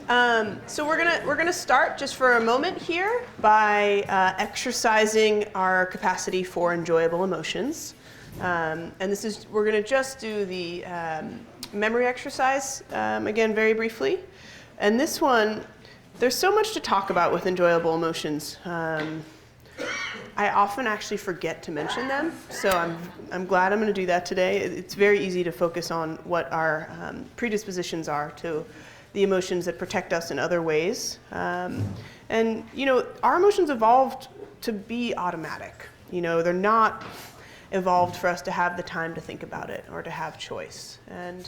So we're gonna start just for a moment here by exercising our capacity for enjoyable emotions, and we're gonna just do the memory exercise again very briefly, and this one there's so much to talk about with enjoyable emotions. I often actually forget to mention them, so I'm glad I'm going to do that today. It's very easy to focus on what our predispositions are to the emotions that protect us in other ways. And, our emotions evolved to be automatic. They're not evolved for us to have the time to think about it or to have choice. And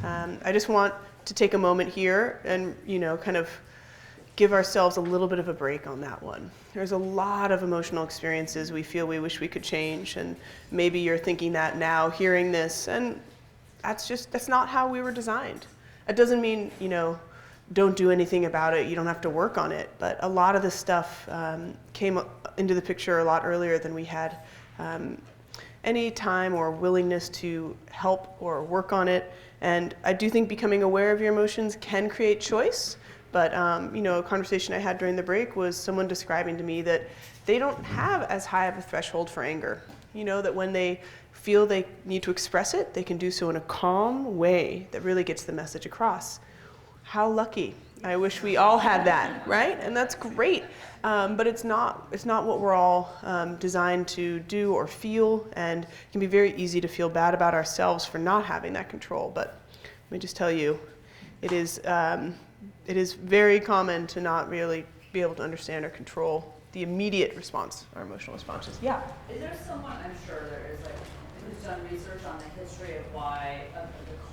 I just want to take a moment here and, kind of give ourselves a little bit of a break on that one. There's a lot of emotional experiences we feel we wish we could change, and maybe you're thinking that now, hearing this, and that's not how we were designed. It doesn't mean, don't do anything about it, you don't have to work on it, but a lot of this stuff came into the picture a lot earlier than we had any time or willingness to help or work on it. And I do think becoming aware of your emotions can create choice. But, a conversation I had during the break was someone describing to me that they don't have as high of a threshold for anger. That when they feel they need to express it, they can do so in a calm way that really gets the message across. How lucky. I wish we all had that, right? And that's great. But it's not what we're all designed to do or feel, and it can be very easy to feel bad about ourselves for not having that control. But let me just tell you, it is very common to not really be able to understand or control the immediate response, our emotional responses. Yeah? Is there someone, I'm sure there is, who's done research on the history of the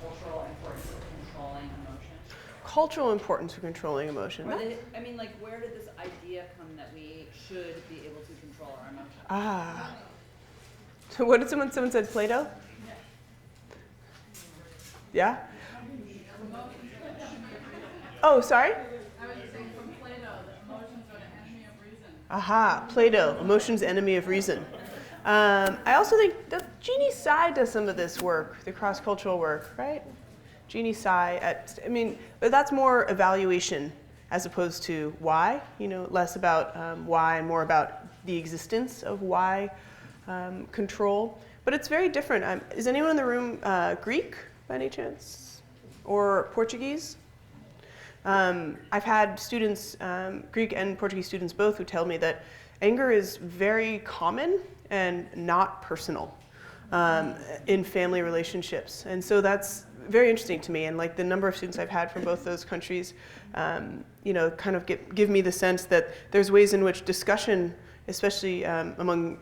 cultural importance of controlling emotion? Cultural importance of controlling emotion. Where did this idea come that we should be able to control our emotions? So what did someone said Plato? Yeah? Oh, sorry? I was saying from Plato that emotions are the enemy of reason. Aha, Plato, emotions enemy of reason. I also think that Jeannie Tsai does some of this work, the cross-cultural work, right? Jeannie Tsai, but that's more evaluation as opposed to why, less about why and more about the existence of why control. But it's very different. Is anyone in the room Greek by any chance? Or Portuguese? I've had students, Greek and Portuguese students both, who tell me that anger is very common and not personal in family relationships. And so that's very interesting to me. And the number of students I've had from both those countries, kind of give me the sense that there's ways in which discussion, especially among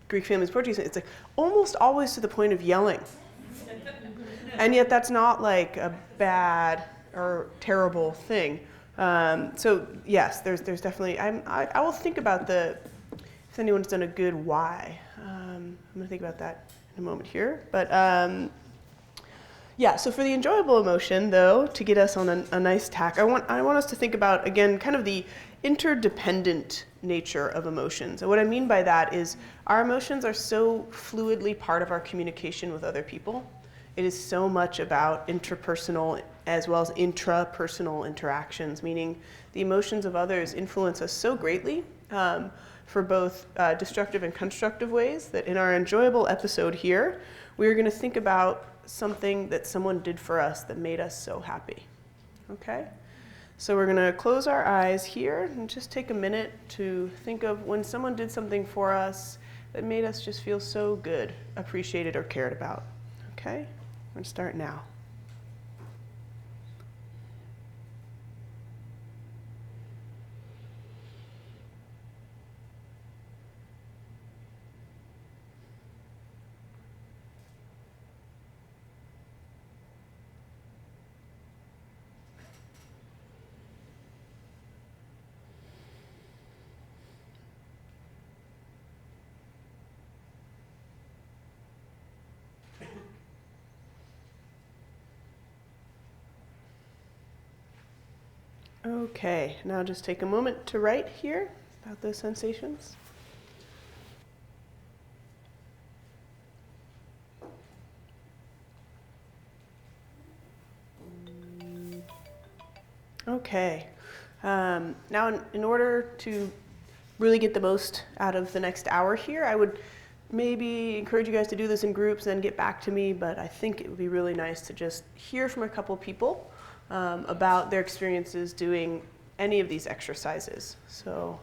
Greek families, Portuguese, it's almost always to the point of yelling. And yet that's not a bad or terrible thing. So yes, there's definitely, I will think about if anyone's done a good why. I'm gonna think about that in a moment here. But so for the enjoyable emotion though, to get us on a nice tack, I want us to think about, again, kind of the interdependent nature of emotions. And what I mean by that is our emotions are so fluidly part of our communication with other people. It is so much about interpersonal as well as intrapersonal interactions, meaning the emotions of others influence us so greatly for both destructive and constructive ways that in our enjoyable episode here, we're going to think about something that someone did for us that made us so happy. Okay? So we're going to close our eyes here and just take a minute to think of when someone did something for us that made us just feel so good, appreciated, or cared about. Okay? We're going to start now. Okay, now just take a moment to write here about those sensations. Okay. Now, in order to really get the most out of the next hour here, I would maybe encourage you guys to do this in groups and then get back to me, but I think it would be really nice to just hear from a couple people about their experiences doing any of these exercises. So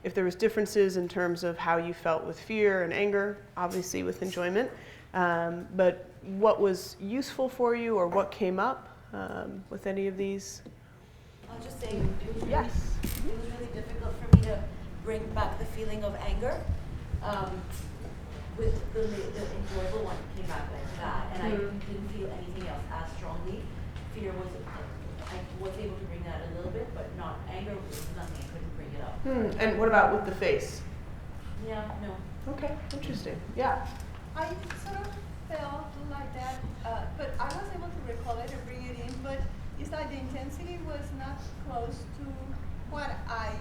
if there was differences in terms of how you felt with fear and anger, obviously with enjoyment, but what was useful for you or what came up with any of these? I'll just say it was Yes. really difficult for me to bring back the feeling of anger. With the enjoyable one came back like that, and I didn't feel anything else as strongly. Fear was, I was able to bring that a little bit, but not anger was nothing. I couldn't bring it up. And what about with the face? Yeah, no. Okay, interesting. Yeah. I sort of felt like that, but I was able to recall it and bring it in, but it's like the intensity was not close to what I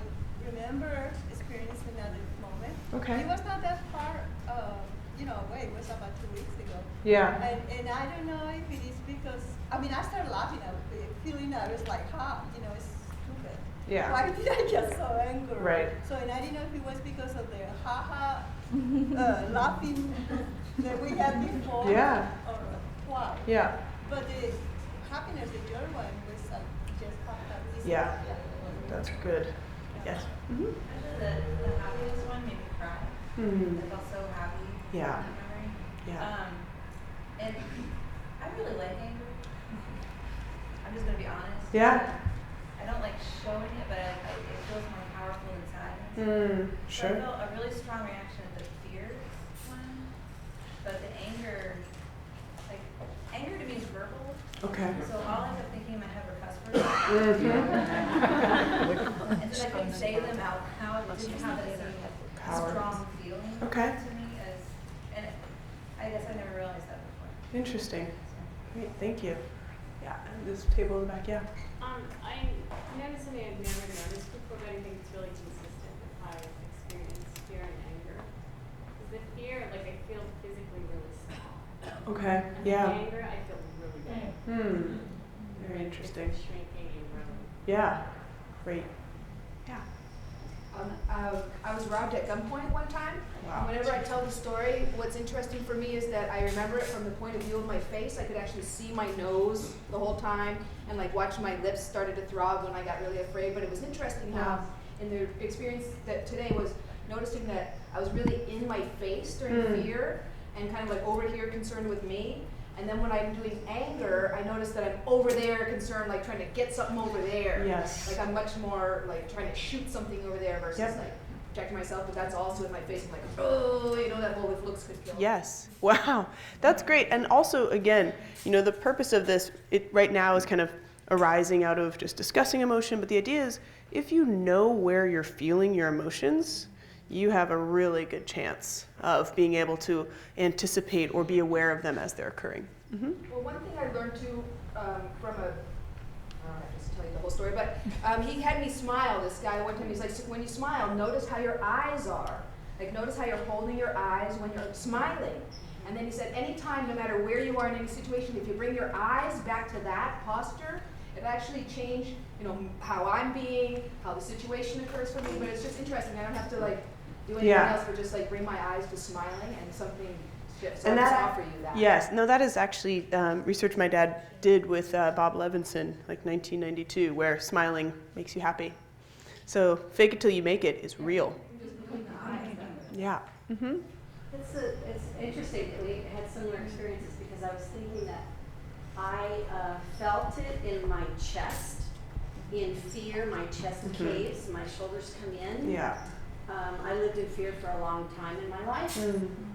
remember experiencing at the moment. Okay. It was not that far, away. It was about 2 weeks ago. Yeah. And I don't know if it is because, I mean, I started laughing at it, feeling I was like, it's stupid. Yeah. Why did I get so angry? Right. So, and I didn't know if it was because of the laughing that we had before. Yeah. Or why. Yeah. But the happiness, the joy one was just popped up. Yeah. That's good. Yes. Mm-hmm. Actually, the happiness one made me cry. Mm-hmm. I felt so happy. Yeah. in that memory. Yeah. And I really like anger. I'm just gonna be honest. Yeah. I don't like showing it, but it feels more powerful inside. So I Sure. felt a really strong reaction to the fear one, but the anger, anger to me is verbal. Okay. So all I kept thinking in my head were cuss words. And then I couldn't say them out loud. It didn't have the same Power. strong feeling Okay. to me and I guess I never realized that before. Interesting. Great. Thank you. Yeah. And this table in the back. Yeah. I noticed something I've never noticed before, but I think it's really consistent with how I've experienced fear and anger. Because the fear, I feel physically really small. Okay. And Yeah. the anger, I feel really big. Very interesting. It's shrinking and growing. Yeah. Great. Yeah. I was robbed at gunpoint one time. Wow. Whenever I tell the story, what's interesting for me is that I remember it from the point of view of my face. I could actually see my nose the whole time and watch my lips started to throb when I got really afraid. But it was interesting how in the experience that today was noticing that I was really in my face during fear and kind of over here concerned with me. And then when I'm doing anger, I notice that I'm over there concerned, trying to get something over there. Yes. I'm much more trying to shoot something over there versus protecting myself, but that's also in my face. I'm that whole if looks could kill. Yes. Wow. That's great. And also, again, the purpose of this, it right now is kind of arising out of just discussing emotion, but the idea is if you know where you're feeling your emotions, you have a really good chance of being able to anticipate or be aware of them as they're occurring. Mm-hmm. Well, one thing I learned too from I don't have to tell you the whole story, but he had me smile, this guy, one time. He's like, so when you smile, notice how your eyes are. Notice how you're holding your eyes when you're smiling. And then he said, anytime, no matter where you are in any situation, if you bring your eyes back to that posture, it'll actually change, how I'm being, how the situation occurs for me. But it's just interesting. I don't have to do anything else but just bring my eyes to smiling and something. So And I'll just that, offer you that. yes, no, that is actually research my dad did with Bob Levinson, 1992, where smiling makes you happy. So fake it till you make it is real. Yeah. Mm-hmm. It's interesting that we had similar experiences because I was thinking that I felt it in my chest, in fear, my chest caves, my shoulders come in. Yeah. I lived in fear for a long time in my life,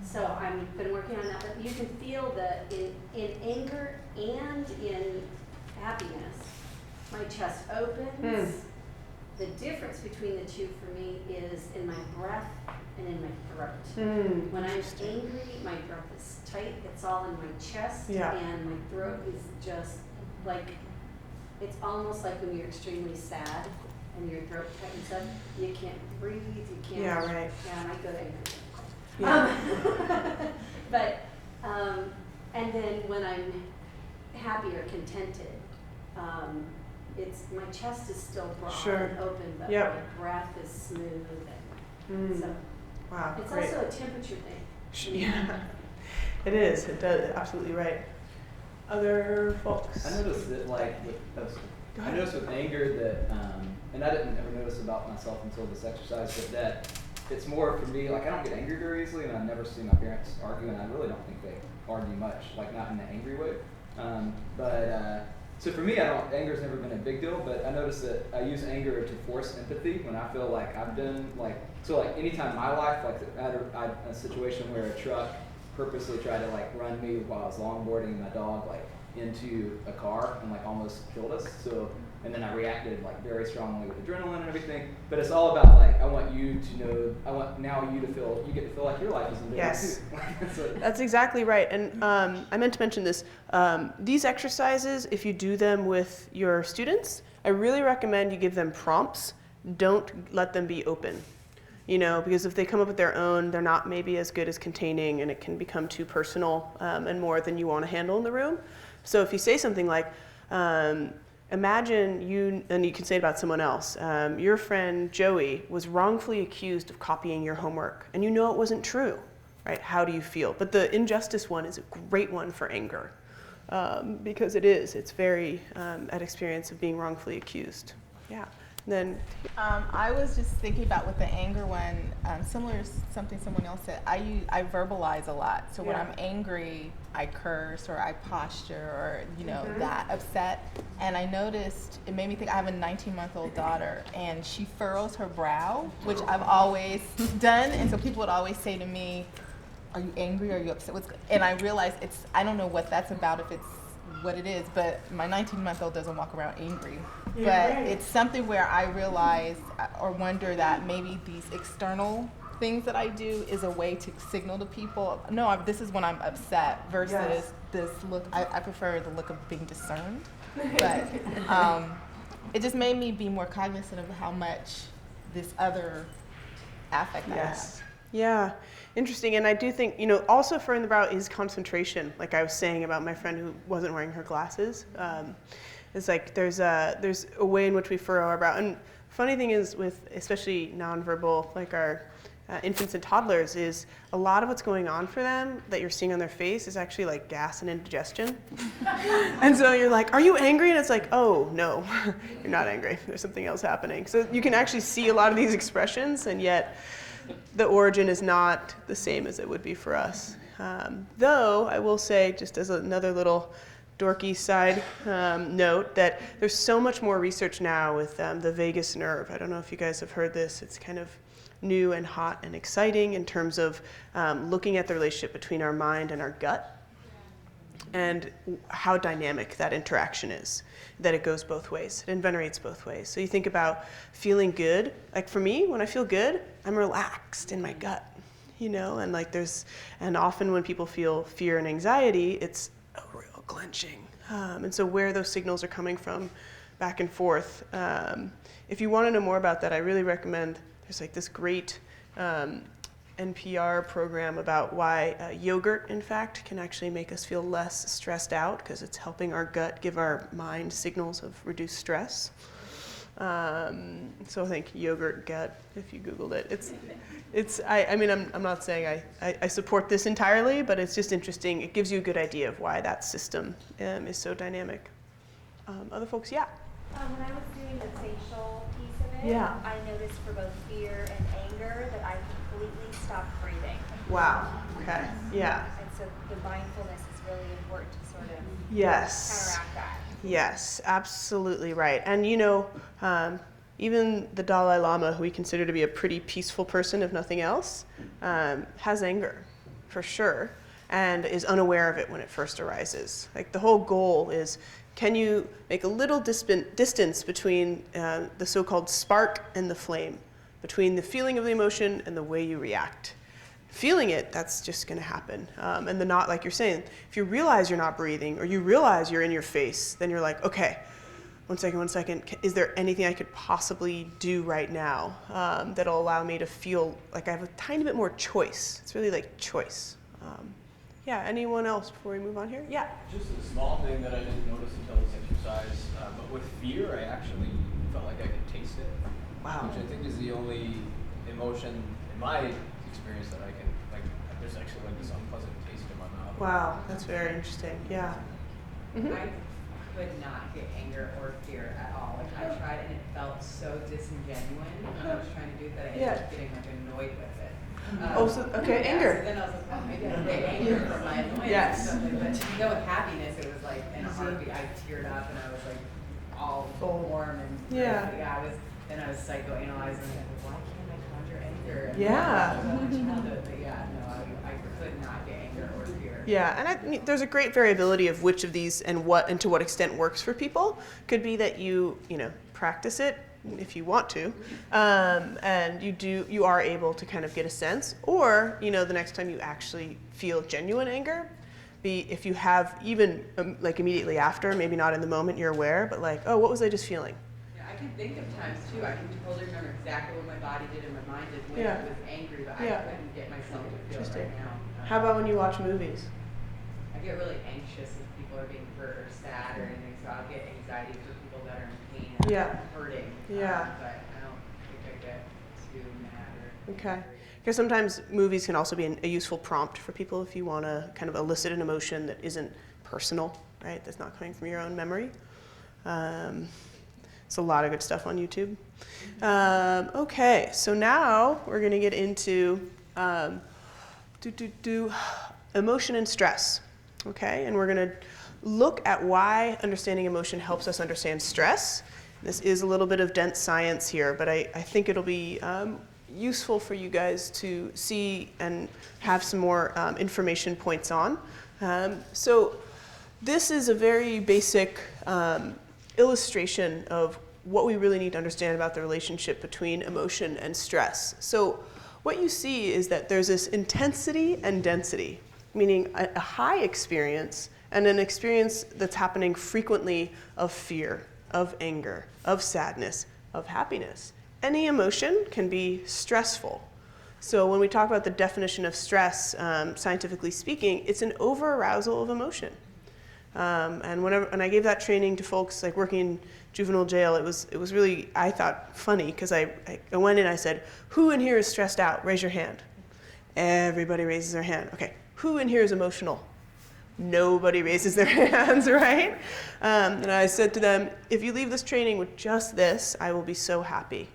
so I've been working on that. But you can feel that in anger and in happiness, my chest opens. The difference between the two for me is in my breath and in my throat. When I'm angry, my breath is tight. It's all in my chest, and my throat is just it's almost like when you're extremely sad. And your throat tightens up, you can't breathe, you can't. Yeah, right. Yeah, and I go there. Yeah. But, and then when I'm happy or contented, my chest is still broad Sure. and open, but Yep. my breath is smooth, and so Wow, it's great. also a temperature thing. Yeah, it is. It does. Absolutely right. Other folks? I noticed that, like, Go I ahead. noticed with anger that, and I didn't ever notice about myself until this exercise, but that it's more for me, like, I don't get angry very easily, and I never see my parents argue, and I really don't think they argue much, like, not in an angry way. So for me, anger's never been a big deal, but I noticed that I use anger to force empathy when I feel like I've been, like, anytime in my life, like, I had a situation where a truck purposely tried to, like, run me while I was longboarding my dog, like, into a car and, like, almost killed us. So, and then I reacted, like, very strongly with adrenaline and everything. But it's all about, like, I want you to know, you get to feel like your life is in danger Yes. too. So, That's exactly right. And I meant to mention this. These exercises, if you do them with your students, I really recommend you give them prompts. Don't let them be open. Because if they come up with their own, they're not maybe as good as containing, and it can become too personal and more than you want to handle in the room. So if you say something like, imagine and you can say it about someone else, your friend Joey was wrongfully accused of copying your homework, and you know it wasn't true, right? How do you feel? But the injustice one is a great one for anger, because it's very at experience of being wrongfully accused. Yeah. And then I was just thinking about with the anger one, similar to something someone else said. I verbalize a lot. So when I'm angry, I curse or I posture or that upset. And I noticed it made me think. I have a 19-month-old daughter, and she furrows her brow, which I've always done. And so people would always say to me, "Are you angry? Are you upset?" And I realized I don't know what that's about. If it's what it is, but my 19-month-old doesn't walk around angry. But it's something where I realize or wonder that maybe these external things that I do is a way to signal to people, no, this is when I'm upset versus this look. I prefer the look of being discerned. But it just made me be more cognizant of how much this other affect I have. Yeah, interesting. And I do think, also furrowing the brow is concentration. Like I was saying about my friend who wasn't wearing her glasses. It's like there's a way in which we furrow our brow. And funny thing is with especially nonverbal, like our infants and toddlers, is a lot of what's going on for them that you're seeing on their face is actually like gas and indigestion. And so you're like, are you angry? And it's like, oh, no, you're not angry. There's something else happening. So you can actually see a lot of these expressions, and yet the origin is not the same as it would be for us. Though I will say, just as another little dorky side note, that there's so much more research now with the vagus nerve. I don't know if you guys have heard this. It's kind of new and hot and exciting in terms of looking at the relationship between our mind and our gut, and how dynamic that interaction is, that it goes both ways. It invenates both ways. So you think about feeling good. Like for me, when I feel good, I'm relaxed in my gut, and and often when people feel fear and anxiety, it's a real clenching. And so where those signals are coming from back and forth. If you want to know more about that, I really recommend, there's like this great NPR program about why yogurt, in fact, can actually make us feel less stressed out because it's helping our gut give our mind signals of reduced stress. So I think yogurt gut, if you Googled it, I'm not saying I support this entirely, but it's just interesting. It gives you a good idea of why that system is so dynamic. Other folks, yeah? When I was doing the facial piece of it, Yeah. I noticed for both fear and anger that I completely stopped breathing. Wow, okay, yeah. And so the mindfulness is really important to sort of Yes. counteract that. Yes, absolutely right. And even the Dalai Lama, who we consider to be a pretty peaceful person, if nothing else, has anger, for sure, and is unaware of it when it first arises. Like the whole goal is, can you make a little distance between the so-called spark and the flame, between the feeling of the emotion and the way you react? Feeling it, that's just going to happen. And the not, like you're saying, if you realize you're not breathing or you realize you're in your face, then you're like, okay, one second, is there anything I could possibly do right now that'll allow me to feel like I have a tiny bit more choice? It's really like choice. Yeah, anyone else before we move on here? Yeah. Just a small thing that I didn't notice until this exercise, but with fear, I actually felt like I could taste it. Wow. Which I think is the only emotion in my experience that I can, like, there's actually like this unpleasant taste in my mouth. Wow, that's very interesting. Yeah. Mm-hmm. I could not get anger or fear at all. Like I tried and it felt so disingenuous when I was trying to do that. I ended up getting like annoyed with it. Okay, anger. So then I was like, oh, maybe I can get anger from my annoyance. Yes. But to go with happiness, it was like in a heartbeat. I teared up and I was like all warm and I was psychoanalyzing it. Why can't I conjure anger? And I could not get anger or fear. Yeah, and there's a great variability of which of these and to what extent works for people. Could be that you practice it if you want to, and you are able to kind of get a sense, or the next time you actually feel genuine anger, if you have even like immediately after, maybe not in the moment you're aware, but like, oh, what was I just feeling? Yeah, I can think of times too. I can totally remember exactly what my body did and my mind did when I was angry, but I couldn't get myself to feel it right now. How about when you watch movies? I get really anxious if people are being hurt or sad or anything, so I'll get anxiety for people that are in pain and hurting. But I don't think I get too mad or Okay. Because sometimes movies can also be a useful prompt for people if you want to kind of elicit an emotion that isn't personal, right? That's not coming from your own memory. It's a lot of good stuff on YouTube. Okay, so now we're going to get into emotion and stress. Okay, and we're going to look at why understanding emotion helps us understand stress. This is a little bit of dense science here, but I think it'll be useful for you guys to see and have some more information points on. So this is a very basic illustration of what we really need to understand about the relationship between emotion and stress. So what you see is that there's this intensity and density, meaning a high experience and an experience that's happening frequently of fear, of anger, of sadness, of happiness. Any emotion can be stressful. So when we talk about the definition of stress, scientifically speaking, it's an overarousal of emotion. And when I gave that training to folks like working in juvenile jail, it was really, I thought, funny, because I went in and I said, who in here is stressed out? Raise your hand. Everybody raises their hand. Okay, who in here is emotional? Nobody raises their hands, right? And I said to them, if you leave this training with just this, I will be so happy.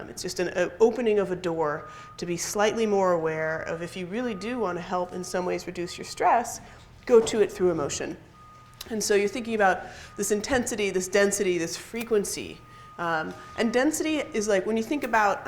It's just an opening of a door to be slightly more aware of, if you really do want to help in some ways reduce your stress, go to it through emotion. And so you're thinking about this intensity, this density, this frequency. And density is like when you think about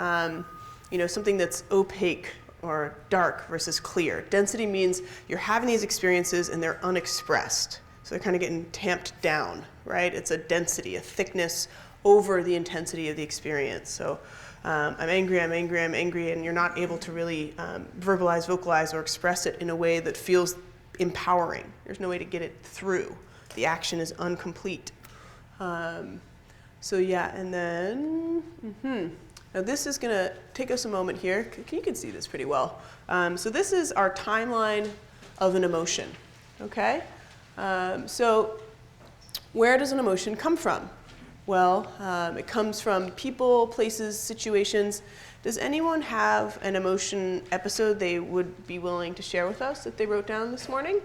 something that's opaque or dark versus clear. Density means you're having these experiences and they're unexpressed. So they're kind of getting tamped down, right? It's a density, a thickness over the intensity of the experience. So I'm angry, and you're not able to really vocalize, or express it in a way that feels empowering. There's no way to get it through. The action is incomplete. And then, Now this is going to take us a moment here. You can see this pretty well. So this is our timeline of an emotion, okay? So where does an emotion come from? Well, it comes from people, places, situations. Does anyone have an emotion episode they would be willing to share with us that they wrote down this morning?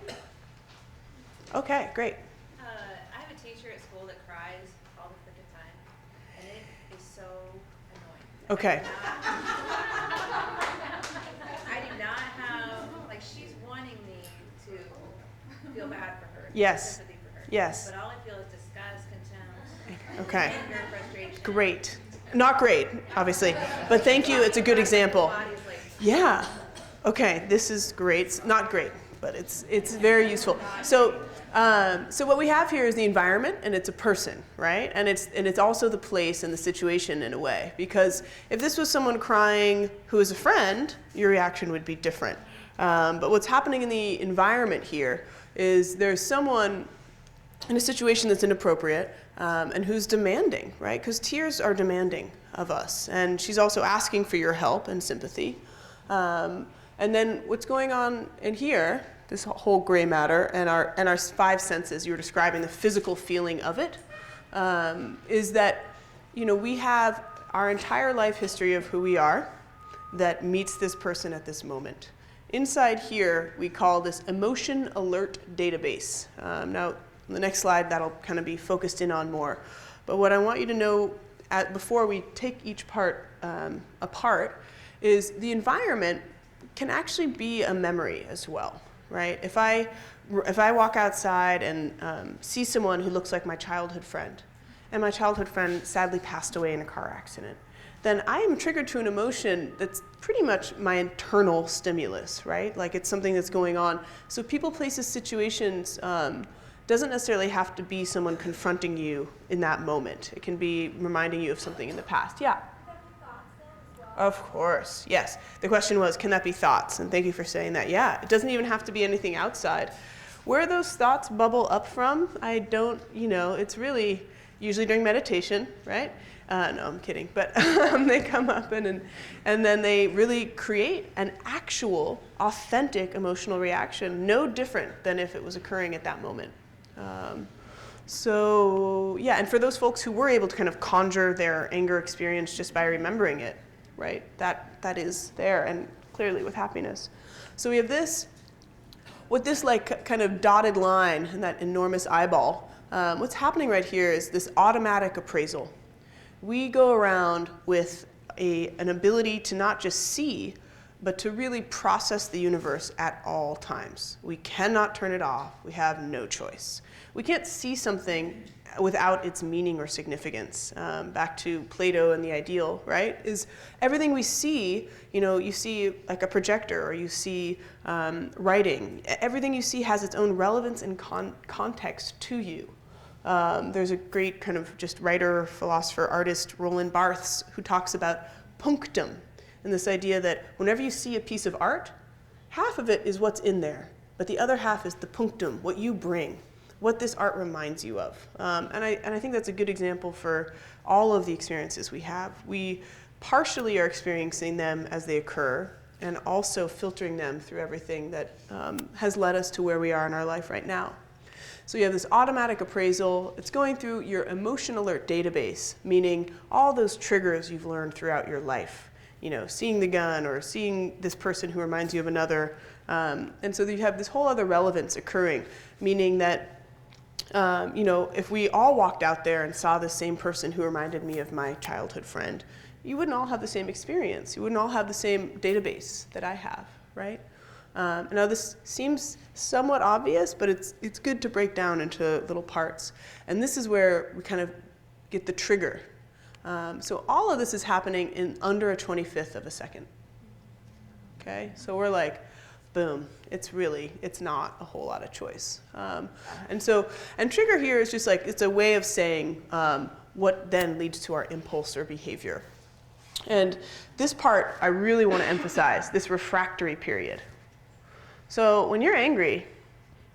Okay, great. I have a teacher at school that cries all the freaking time, and it is so annoying. Okay. I do not have, like, she's wanting me to feel bad for her. Yes. Sympathy for her. Yes. But all I feel is disgust, contempt, Okay. anger, frustration. Great. Not great, obviously, but thank you. It's a good example. Yeah. Okay, this is great. It's not great, but it's very useful. So what we have here is the environment, and it's a person, right? And it's also the place and the situation in a way. Because if this was someone crying who is a friend, your reaction would be different. But what's happening in the environment here is there's someone in a situation that's inappropriate, and who's demanding, right? Because tears are demanding of us. And she's also asking for your help and sympathy. And then what's going on in here this whole gray matter, and our five senses, you were describing the physical feeling of it, is that, we have our entire life history of who we are that meets this person at this moment. Inside here, we call this emotion alert database. Now, on the next slide, that'll kind of be focused in on more. But what I want you to know before we take each part apart is the environment can actually be a memory as well, right? If I walk outside and see someone who looks like my childhood friend, and my childhood friend sadly passed away in a car accident, then I am triggered to an emotion that's pretty much my internal stimulus, right? Like it's something that's going on. So people, places, situations doesn't necessarily have to be someone confronting you in that moment. It can be reminding you of something in the past. Yeah? Of course, yes. The question was, can that be thoughts? And thank you for saying that. Yeah, it doesn't even have to be anything outside. Where those thoughts bubble up from, I don't, it's really usually during meditation, right? No, I'm kidding. But they come up and then they really create an actual, authentic emotional reaction, no different than if it was occurring at that moment. And for those folks who were able to kind of conjure their anger experience just by remembering it, right? That is there, and clearly with happiness. So we have this, with this like kind of dotted line and that enormous eyeball, what's happening right here is this automatic appraisal. We go around with an ability to not just see, but to really process the universe at all times. We cannot turn it off. We have no choice. We can't see something without its meaning or significance. Back to Plato and the ideal, right? Is everything we see, you see like a projector, or you see writing. Everything you see has its own relevance and context to you. There's a great kind of just writer, philosopher, artist, Roland Barthes, who talks about punctum, and this idea that whenever you see a piece of art, half of it is what's in there, but the other half is the punctum, what you bring, what this art reminds you of. And I think that's a good example for all of the experiences we have. We partially are experiencing them as they occur, and also filtering them through everything that has led us to where we are in our life right now. So you have this automatic appraisal. It's going through your emotion alert database, meaning all those triggers you've learned throughout your life. Seeing the gun, or seeing this person who reminds you of another. And so you have this whole other relevance occurring, meaning that, if we all walked out there and saw the same person who reminded me of my childhood friend, you wouldn't all have the same experience. You wouldn't all have the same database that I have, right? Now this seems somewhat obvious, but it's good to break down into little parts. And this is where we kind of get the trigger. So all of this is happening in under a 25th of a second. Okay, so we're like, boom, it's not a whole lot of choice. And trigger here is just like, it's a way of saying what then leads to our impulse or behavior. And this part I really want to emphasize, this refractory period. So when you're angry,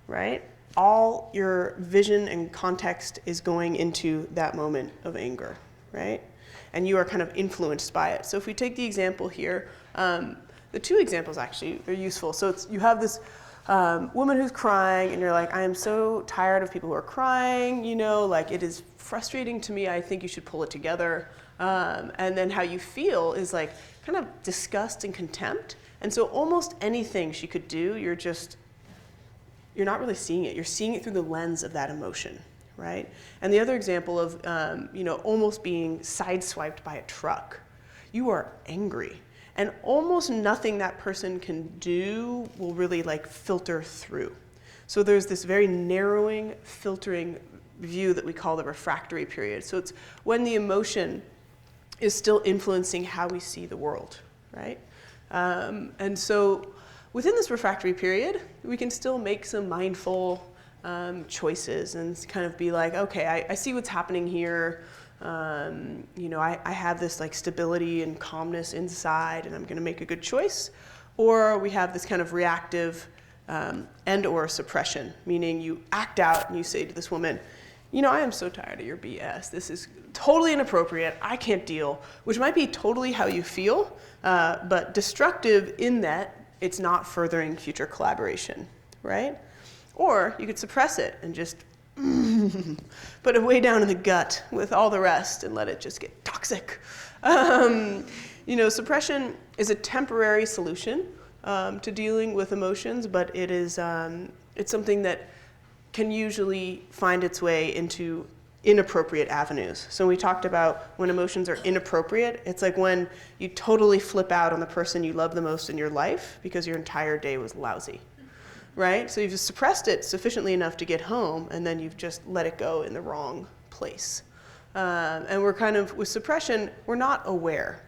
right, all your vision and context is going into that moment of anger, right? And you are kind of influenced by it. So if we take the example here, the two examples actually are useful. So you have this woman who's crying, and you're like, I am so tired of people who are crying, like it is frustrating to me, I think you should pull it together. And then how you feel is like kind of disgust and contempt. And so almost anything she could do, you're not really seeing it. You're seeing it through the lens of that emotion, right? And the other example of, almost being sideswiped by a truck. You are angry. And almost nothing that person can do will really filter through. So there's this very narrowing, filtering view that we call the refractory period. So it's when the emotion is still influencing how we see the world, right? And so within this refractory period, we can still make some mindful choices and kind of be like, okay, I see what's happening here. I have this stability and calmness inside, and I'm going to make a good choice. Or we have this kind of reactive and or suppression, meaning you act out and you say to this woman, I am so tired of your BS. This is totally inappropriate. I can't deal, which might be totally how you feel, but destructive in that it's not furthering future collaboration, right? Or you could suppress it and just put it way down in the gut with all the rest and let it just get toxic. Suppression is a temporary solution to dealing with emotions, but it is it's something that can usually find its way into inappropriate avenues. So we talked about when emotions are inappropriate, it's like when you totally flip out on the person you love the most in your life because your entire day was lousy, right? So you've just suppressed it sufficiently enough to get home, and then you've just let it go in the wrong place. And we're kind of, with suppression, we're not aware.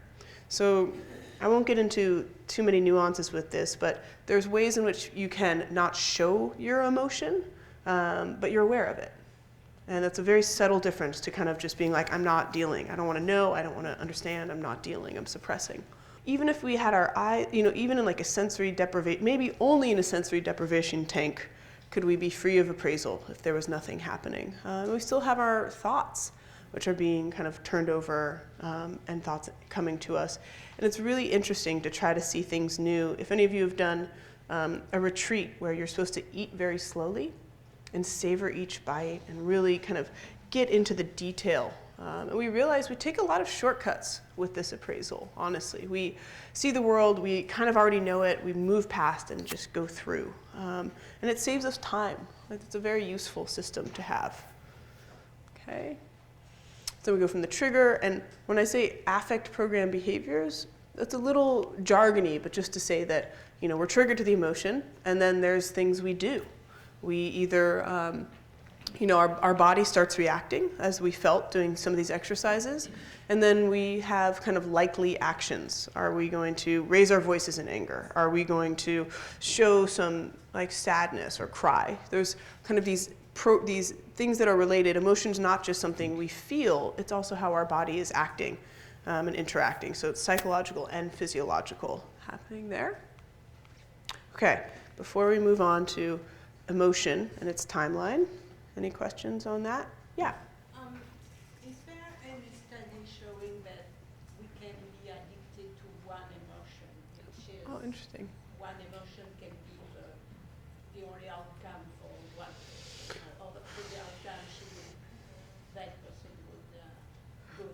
So I won't get into too many nuances with this, but there's ways in which you can not show your emotion, but you're aware of it. And that's a very subtle difference to kind of just being like, I'm not dealing. I don't want to know. I don't want to understand. I'm not dealing. I'm suppressing. Even if we had our eye, even in like a sensory deprivation, maybe only in a sensory deprivation tank, could we be free of appraisal if there was nothing happening. We still have our thoughts, which are being kind of turned over, and thoughts coming to us. And it's really interesting to try to see things new. If any of you have done a retreat where you're supposed to eat very slowly and savor each bite and really kind of get into the detail. And we realize we take a lot of shortcuts with this appraisal, honestly. We see the world, we kind of already know it, we move past and just go through. And it saves us time. It's a very useful system to have. Okay. So we go from the trigger, and when I say affect program behaviors, that's a little jargony, but just to say that, we're triggered to the emotion, and then there's things we do. We either, our body starts reacting as we felt doing some of these exercises, and then we have kind of likely actions. Are we going to raise our voices in anger? Are we going to show some like sadness or cry? There's kind of these things that are related. Emotion's not just something we feel, it's also how our body is acting and interacting. So it's psychological and physiological happening there. Okay, before we move on to emotion and its timeline. Any questions on that? Yeah. Is there any study showing that we can be addicted to one emotion, which is interesting. one emotion can be the only outcome for what, or the outcome that person would go to,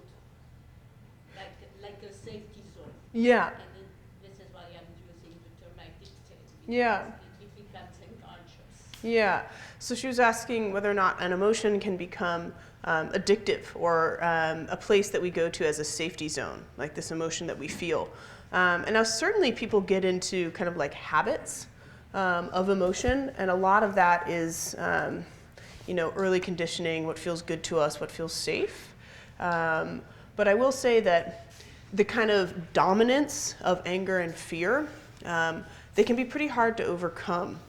like a safety zone. Yeah. And then this is why I'm using the term addicted. Yeah. It becomes unconscious. Yeah, so she was asking whether or not an emotion can become addictive or a place that we go to as a safety zone, like this emotion that we feel. And now certainly people get into kind of like habits of emotion, and a lot of that is, early conditioning, what feels good to us, what feels safe. But I will say that the kind of dominance of anger and fear, they can be pretty hard to overcome.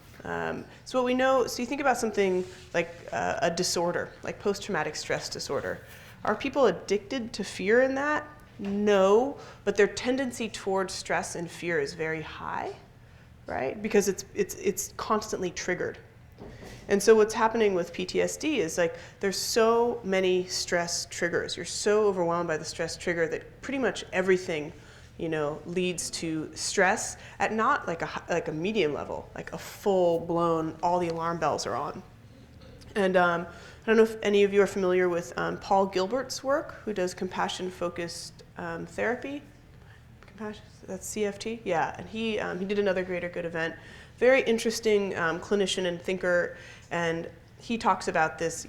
So what we know, so you think about something like a disorder, like post-traumatic stress disorder. Are people addicted to fear in that? No, but their tendency towards stress and fear is very high, right? Because it's constantly triggered. And so what's happening with PTSD is like there's so many stress triggers. You're so overwhelmed by the stress trigger that pretty much everything leads to stress at not like a medium level, like a full-blown, all the alarm bells are on. And I don't know if any of you are familiar with Paul Gilbert's work, who does compassion-focused therapy. That's CFT? Yeah, and he did another Greater Good event. Very interesting clinician and thinker, and he talks about this,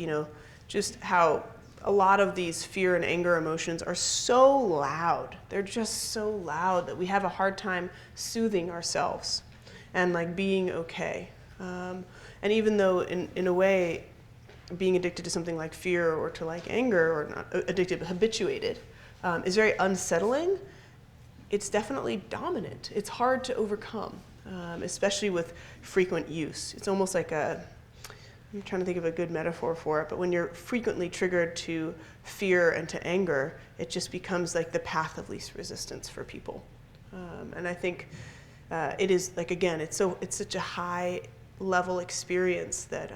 just how a lot of these fear and anger emotions are so loud. They're just so loud that we have a hard time soothing ourselves and like being okay. And even though in a way, being addicted to something like fear or to like anger, or not addicted but habituated, is very unsettling, it's definitely dominant. It's hard to overcome, especially with frequent use. It's almost like I'm trying to think of a good metaphor for it, but when you're frequently triggered to fear and to anger, it just becomes like the path of least resistance for people. And I think it is like, again, it's such a high level experience that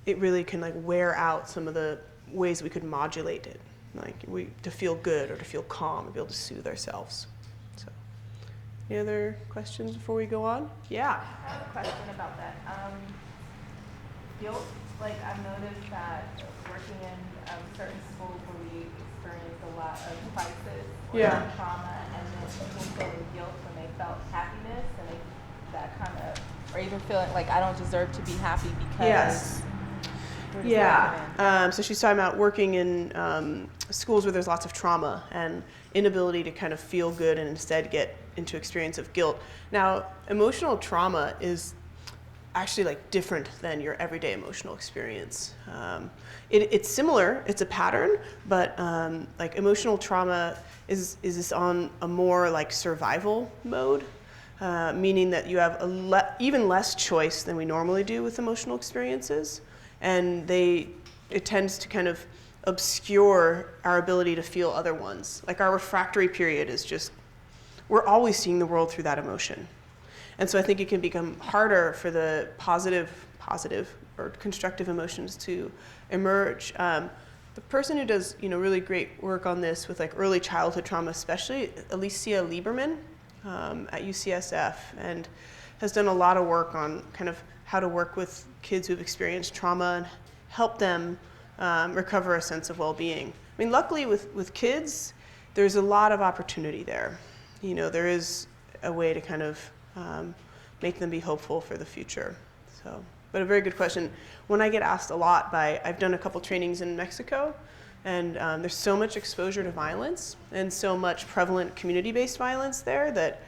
it really can like wear out some of the ways we could modulate it, like to feel good or to feel calm and be able to soothe ourselves. So, Any other questions before we go on? Yeah. I have a question about that. Guilt, like I've noticed that working in certain schools where we experience a lot of crisis or trauma, and then people feeling guilt when they felt happiness, and that kind of, or even feeling like I don't deserve to be happy because. Yes. Yeah. So she's talking about working in schools where there's lots of trauma and inability to kind of feel good and instead get into experience of guilt. Now, emotional trauma is actually like different than your everyday emotional experience. It's similar, it's a pattern, but like emotional trauma is this on a more like survival mode, meaning that you have even less choice than we normally do with emotional experiences, and it tends to kind of obscure our ability to feel other ones. Like our refractory period is just, we're always seeing the world through that emotion. And so I think it can become harder for the positive or constructive emotions to emerge. The person who does, really great work on this with like early childhood trauma, especially Alicia Lieberman at UCSF, and has done a lot of work on kind of how to work with kids who've experienced trauma and help them recover a sense of well-being. I mean, luckily with kids, there's a lot of opportunity there. There is a way to kind of make them be hopeful for the future. But a very good question. When I get asked a lot I've done a couple trainings in Mexico, and there's so much exposure to violence and so much prevalent community-based violence there that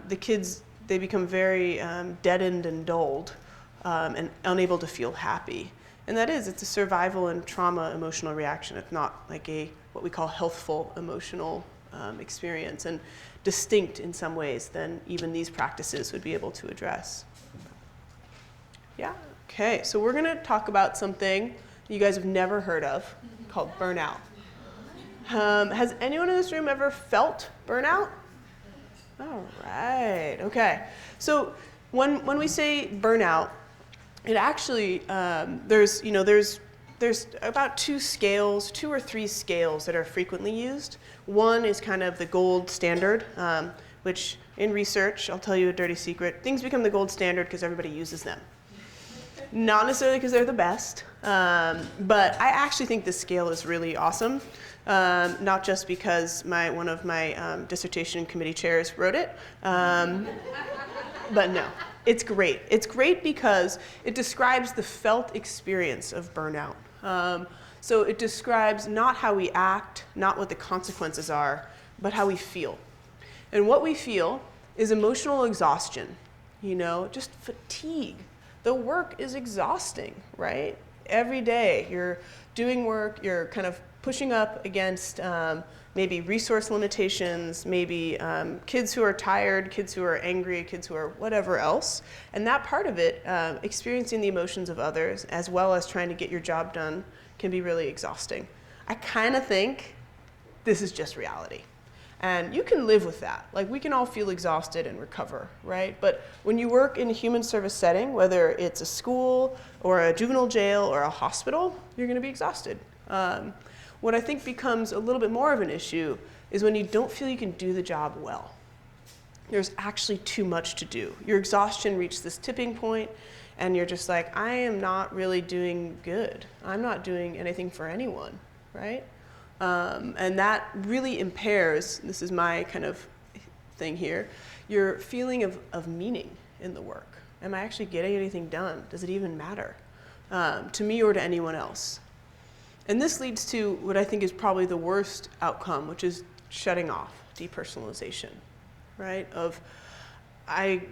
the kids, they become very deadened and dulled and unable to feel happy. And it's a survival and trauma emotional reaction. It's not like what we call healthful emotional experience, and distinct in some ways than even these practices would be able to address. Yeah, okay, so we're gonna talk about something you guys have never heard of called burnout. Has anyone in this room ever felt burnout? All right, okay. So when we say burnout, it actually, there's about two or three scales that are frequently used. One is kind of the gold standard, which in research, I'll tell you a dirty secret, things become the gold standard because everybody uses them. Not necessarily because they're the best, but I actually think this scale is really awesome, not just because one of my dissertation committee chairs wrote it, but no. It's great. It's great because it describes the felt experience of burnout. So it describes not how we act, not what the consequences are, but how we feel. And what we feel is emotional exhaustion, just fatigue. The work is exhausting, right? Every day you're doing work, you're kind of pushing up against maybe resource limitations, maybe kids who are tired, kids who are angry, kids who are whatever else. And that part of it, experiencing the emotions of others as well as trying to get your job done, can be really exhausting. I kind of think this is just reality. And you can live with that. Like, we can all feel exhausted and recover, right? But when you work in a human service setting, whether it's a school or a juvenile jail or a hospital, you're gonna be exhausted. What I think becomes a little bit more of an issue is when you don't feel you can do the job well. There's actually too much to do. Your exhaustion reached this tipping point, and you're just like, I am not really doing good. I'm not doing anything for anyone, right? And that really impairs, this is my kind of thing here, your feeling of meaning in the work. Am I actually getting anything done? Does it even matter to me or to anyone else? And this leads to what I think is probably the worst outcome, which is shutting off, depersonalization, right?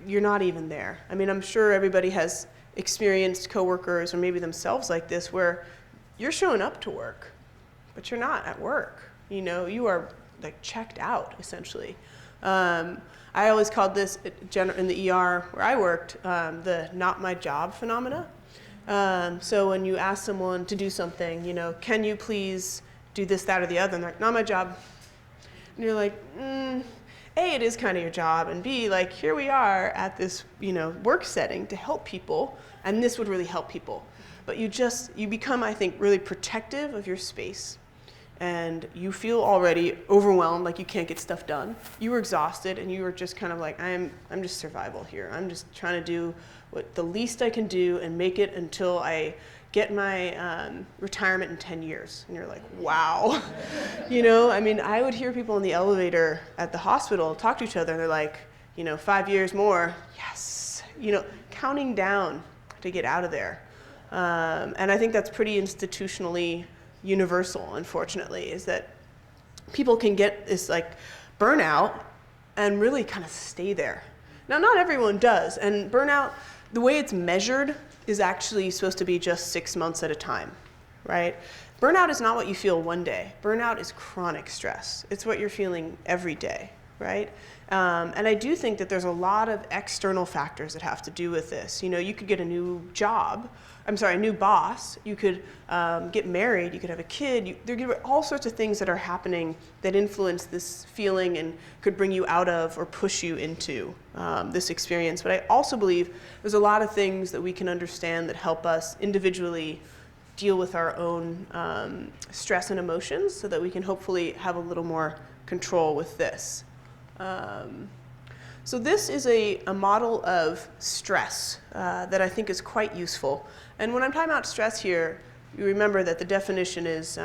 You're not even there. I mean, I'm sure everybody has experienced coworkers or maybe themselves like this, where you're showing up to work, but you're not at work. You are like checked out, essentially. I always called this in the ER where I worked, the not my job phenomena. So when you ask someone to do something, can you please do this, that, or the other, and they're like, not my job. And you're like, A, it is kind of your job, and B, like, here we are at this, work setting to help people, and this would really help people. But you become, I think, really protective of your space. and you feel already overwhelmed, like you can't get stuff done. You were exhausted, and you were just kind of like, I'm just survival here. I'm just trying to do what the least I can do and make it until I get my retirement in 10 years. And you're like, wow. You know, I mean, I would hear people in the elevator at the hospital talk to each other, and they're like, 5 years more, yes. Counting down to get out of there. And I think that's pretty institutionally universal, unfortunately, is that people can get this like burnout and really kind of stay there. Now, not everyone does, and burnout, the way it's measured is actually supposed to be just 6 months at a time, right? Burnout is not what you feel one day. Burnout is chronic stress. It's what you're feeling every day, right? And I do think that there's a lot of external factors that have to do with this. You could get a new boss. You could get married. You could have a kid. There could be all sorts of things that are happening that influence this feeling and could bring you out of or push you into this experience. But I also believe there's a lot of things that we can understand that help us individually deal with our own stress and emotions so that we can hopefully have a little more control with this. So this is a model of stress that I think is quite useful. And when I'm talking about stress here, you remember that the definition is,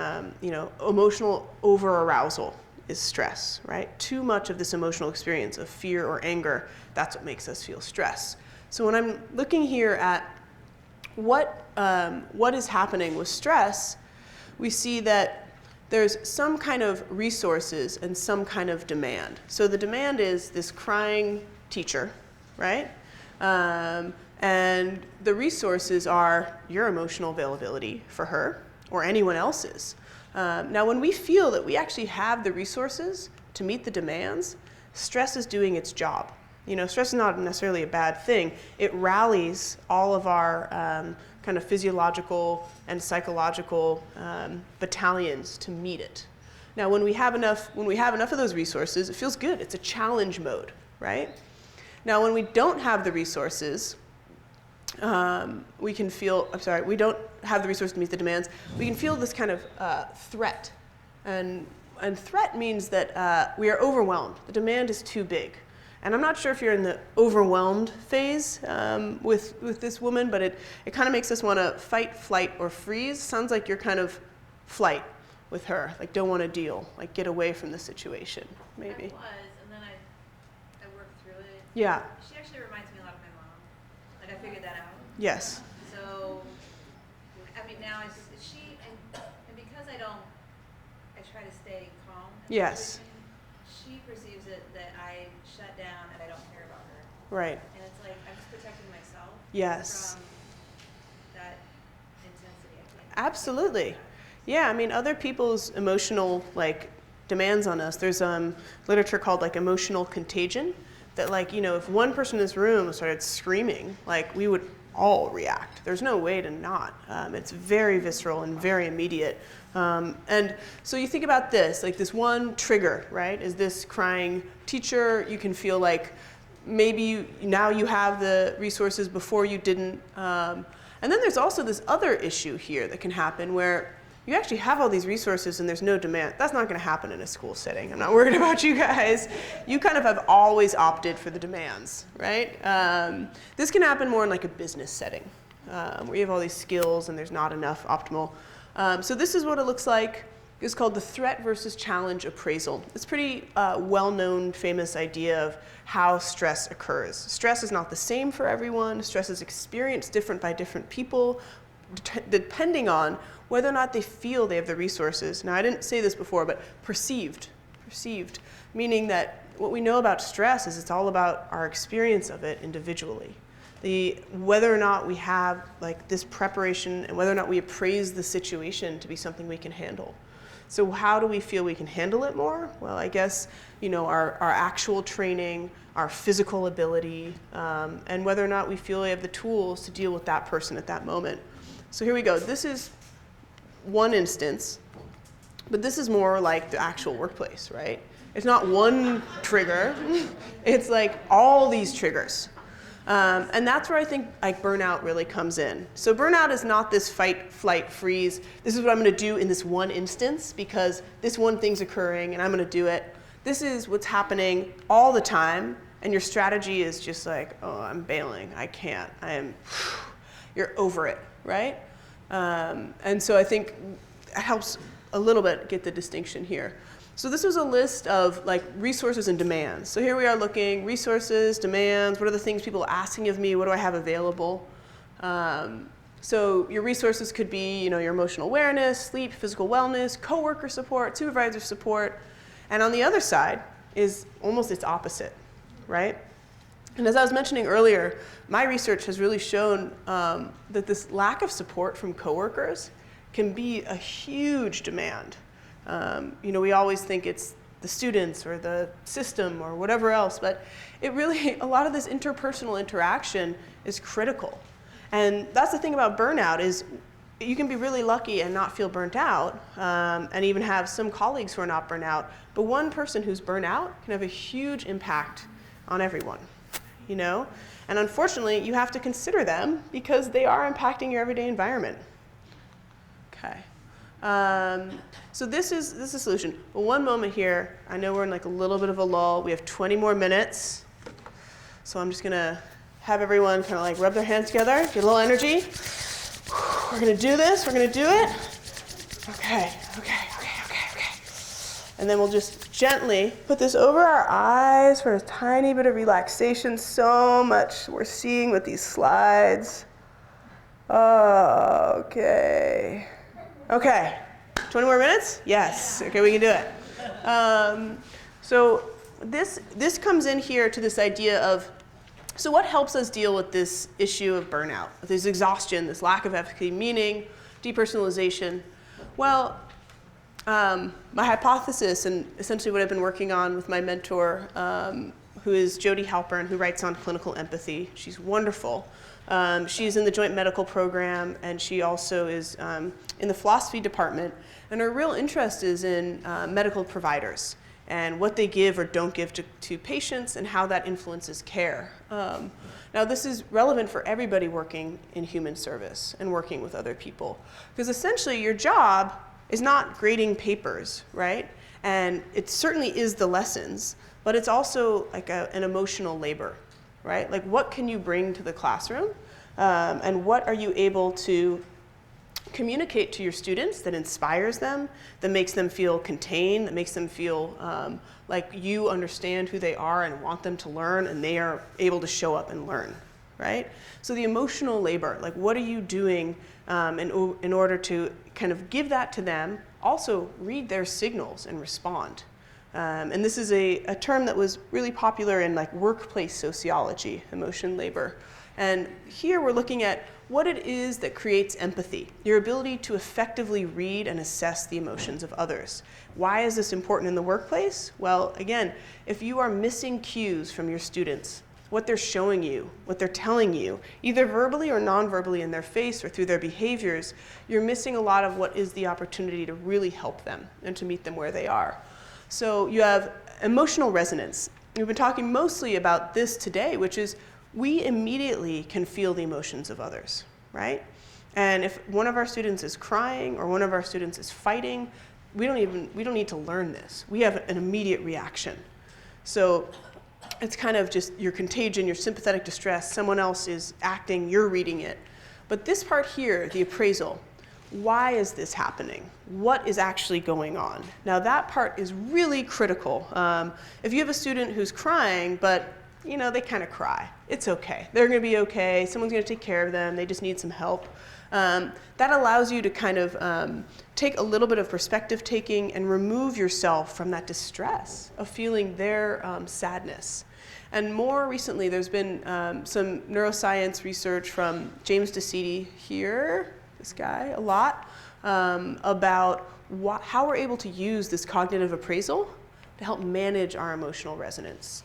emotional over-arousal is stress, right? Too much of this emotional experience of fear or anger, that's what makes us feel stress. So when I'm looking here at what is happening with stress, we see that there's some kind of resources and some kind of demand. So the demand is this crying teacher, right? And the resources are your emotional availability for her or anyone else's. Now, when we feel that we actually have the resources to meet the demands, stress is doing its job. Stress is not necessarily a bad thing. It rallies all of our kind of physiological and psychological battalions to meet it. Now, when we have enough of those resources, it feels good. It's a challenge mode, right? Now, when we don't have the resources, we don't have the resources to meet the demands, we can feel this kind of threat. And threat means that we are overwhelmed. The demand is too big. And I'm not sure if you're in the overwhelmed phase with this woman, but it kind of makes us want to fight, flight, or freeze. Sounds like you're kind of flight with her, like don't want to deal, like get away from the situation, maybe. I was, and then I worked through it. Yeah. She actually reminds me a lot of my mom. Like I figured that out. Yes. So, I mean now and because I try to stay calm. Yes. She perceives it that I shut down and I don't care about her. Right. And it's like I'm just protecting myself. Yes. From that intensity, I think. Absolutely. Yeah, I mean, other people's emotional demands on us. There's literature called emotional contagion that if one person in this room started screaming, we would all react. There's no way to not. It's very visceral and very immediate. And so you think about this, this one trigger, right? Is this crying teacher? You can feel like maybe now you have the resources before you didn't. And then there's also this other issue here that can happen where you actually have all these resources and there's no demand. That's not going to happen in a school setting. I'm not worried about you guys. You kind of have always opted for the demands, right? This can happen more in a business setting where you have all these skills and there's not enough optimal. So this is what it looks like. It's called the threat versus challenge appraisal. It's a pretty well-known, famous idea of how stress occurs. Stress is not the same for everyone. Stress is experienced different by different people, depending on whether or not they feel they have the resources. Now, I didn't say this before, but perceived, meaning that what we know about stress is it's all about our experience of it individually. Whether or not we have this preparation and whether or not we appraise the situation to be something we can handle. So how do we feel we can handle it more? Well, I guess, our actual training, our physical ability, and whether or not we feel we have the tools to deal with that person at that moment. So here we go. This is one instance, but this is more like the actual workplace, right? It's not one trigger. It's all these triggers. And that's where I think like burnout really comes in. So burnout is not this fight, flight, freeze. This is what I'm going to do in this one instance because this one thing's occurring and I'm going to do it. This is what's happening all the time, and your strategy is just like, oh, I'm bailing. I can't. You're over it, right? And so I think it helps a little bit get the distinction here. So this was a list of like resources and demands. So here we are looking, resources, demands, what are the things people are asking of me, what do I have available? So your resources could be, you know, your emotional awareness, sleep, physical wellness, coworker support, supervisor support. And on the other side is almost its opposite, right? And as I was mentioning earlier, my research has really shown that this lack of support from coworkers can be a huge demand. You know, we always think it's the students or the system or whatever else, but it really, a lot of this interpersonal interaction is critical. And that's the thing about burnout is you can be really lucky and not feel burnt out, and even have some colleagues who are not burnt out, but one person who's burnt out can have a huge impact on everyone, you know? And unfortunately, you have to consider them because they are impacting your everyday environment. Okay. So this is the solution. Well, one moment here. I know we're in like a little bit of a lull. We have 20 more minutes. So I'm just going to have everyone kind of like rub their hands together, get a little energy. We're going to do this. We're going to do it. Okay. And then we'll just gently put this over our eyes for a tiny bit of relaxation. So much we're seeing with these slides. Okay. 20 more minutes? Yes. Okay, we can do it. So this comes in here to this idea of, so what helps us deal with this issue of burnout, this exhaustion, this lack of efficacy, meaning, depersonalization? Well, my hypothesis, and essentially what I've been working on with my mentor, who is Jody Halpern, who writes on clinical empathy. She's wonderful. She's in the joint medical program, and she also is in the philosophy department. And her real interest is in medical providers and what they give or don't give to patients and how that influences care. Now, this is relevant for everybody working in human service and working with other people. Because essentially, your job is not grading papers, right? And it certainly is the lessons, but it's also like an emotional labor, right? Like, what can you bring to the classroom? And what are you able to communicate to your students that inspires them, that makes them feel contained, that makes them feel like you understand who they are and want them to learn, and they are able to show up and learn, right? So the emotional labor, like what are you doing in order to kind of give that to them, also read their signals and respond. And this is a term that was really popular in like workplace sociology, emotion labor. And here we're looking at what it is that creates empathy, your ability to effectively read and assess the emotions of others. Why is this important in the workplace? Well, again, if you are missing cues from your students, what they're showing you, what they're telling you, either verbally or non-verbally in their face or through their behaviors, you're missing a lot of what is the opportunity to really help them and to meet them where they are. So you have emotional resonance. We've been talking mostly about this today, which is we immediately can feel the emotions of others, right? And if one of our students is crying or one of our students is fighting, we don't need to learn this. We have an immediate reaction. So it's kind of just your contagion, your sympathetic distress, someone else is acting, you're reading it. But this part here, the appraisal, why is this happening? What is actually going on? Now that part is really critical. If you have a student who's crying, but you know, they kind of cry. It's okay. They're going to be okay. Someone's going to take care of them. They just need some help. That allows you to kind of take a little bit of perspective taking and remove yourself from that distress of feeling their sadness. And more recently, there's been some neuroscience research from James DeCidi here, this guy, a lot, about how we're able to use this cognitive appraisal to help manage our emotional resonance.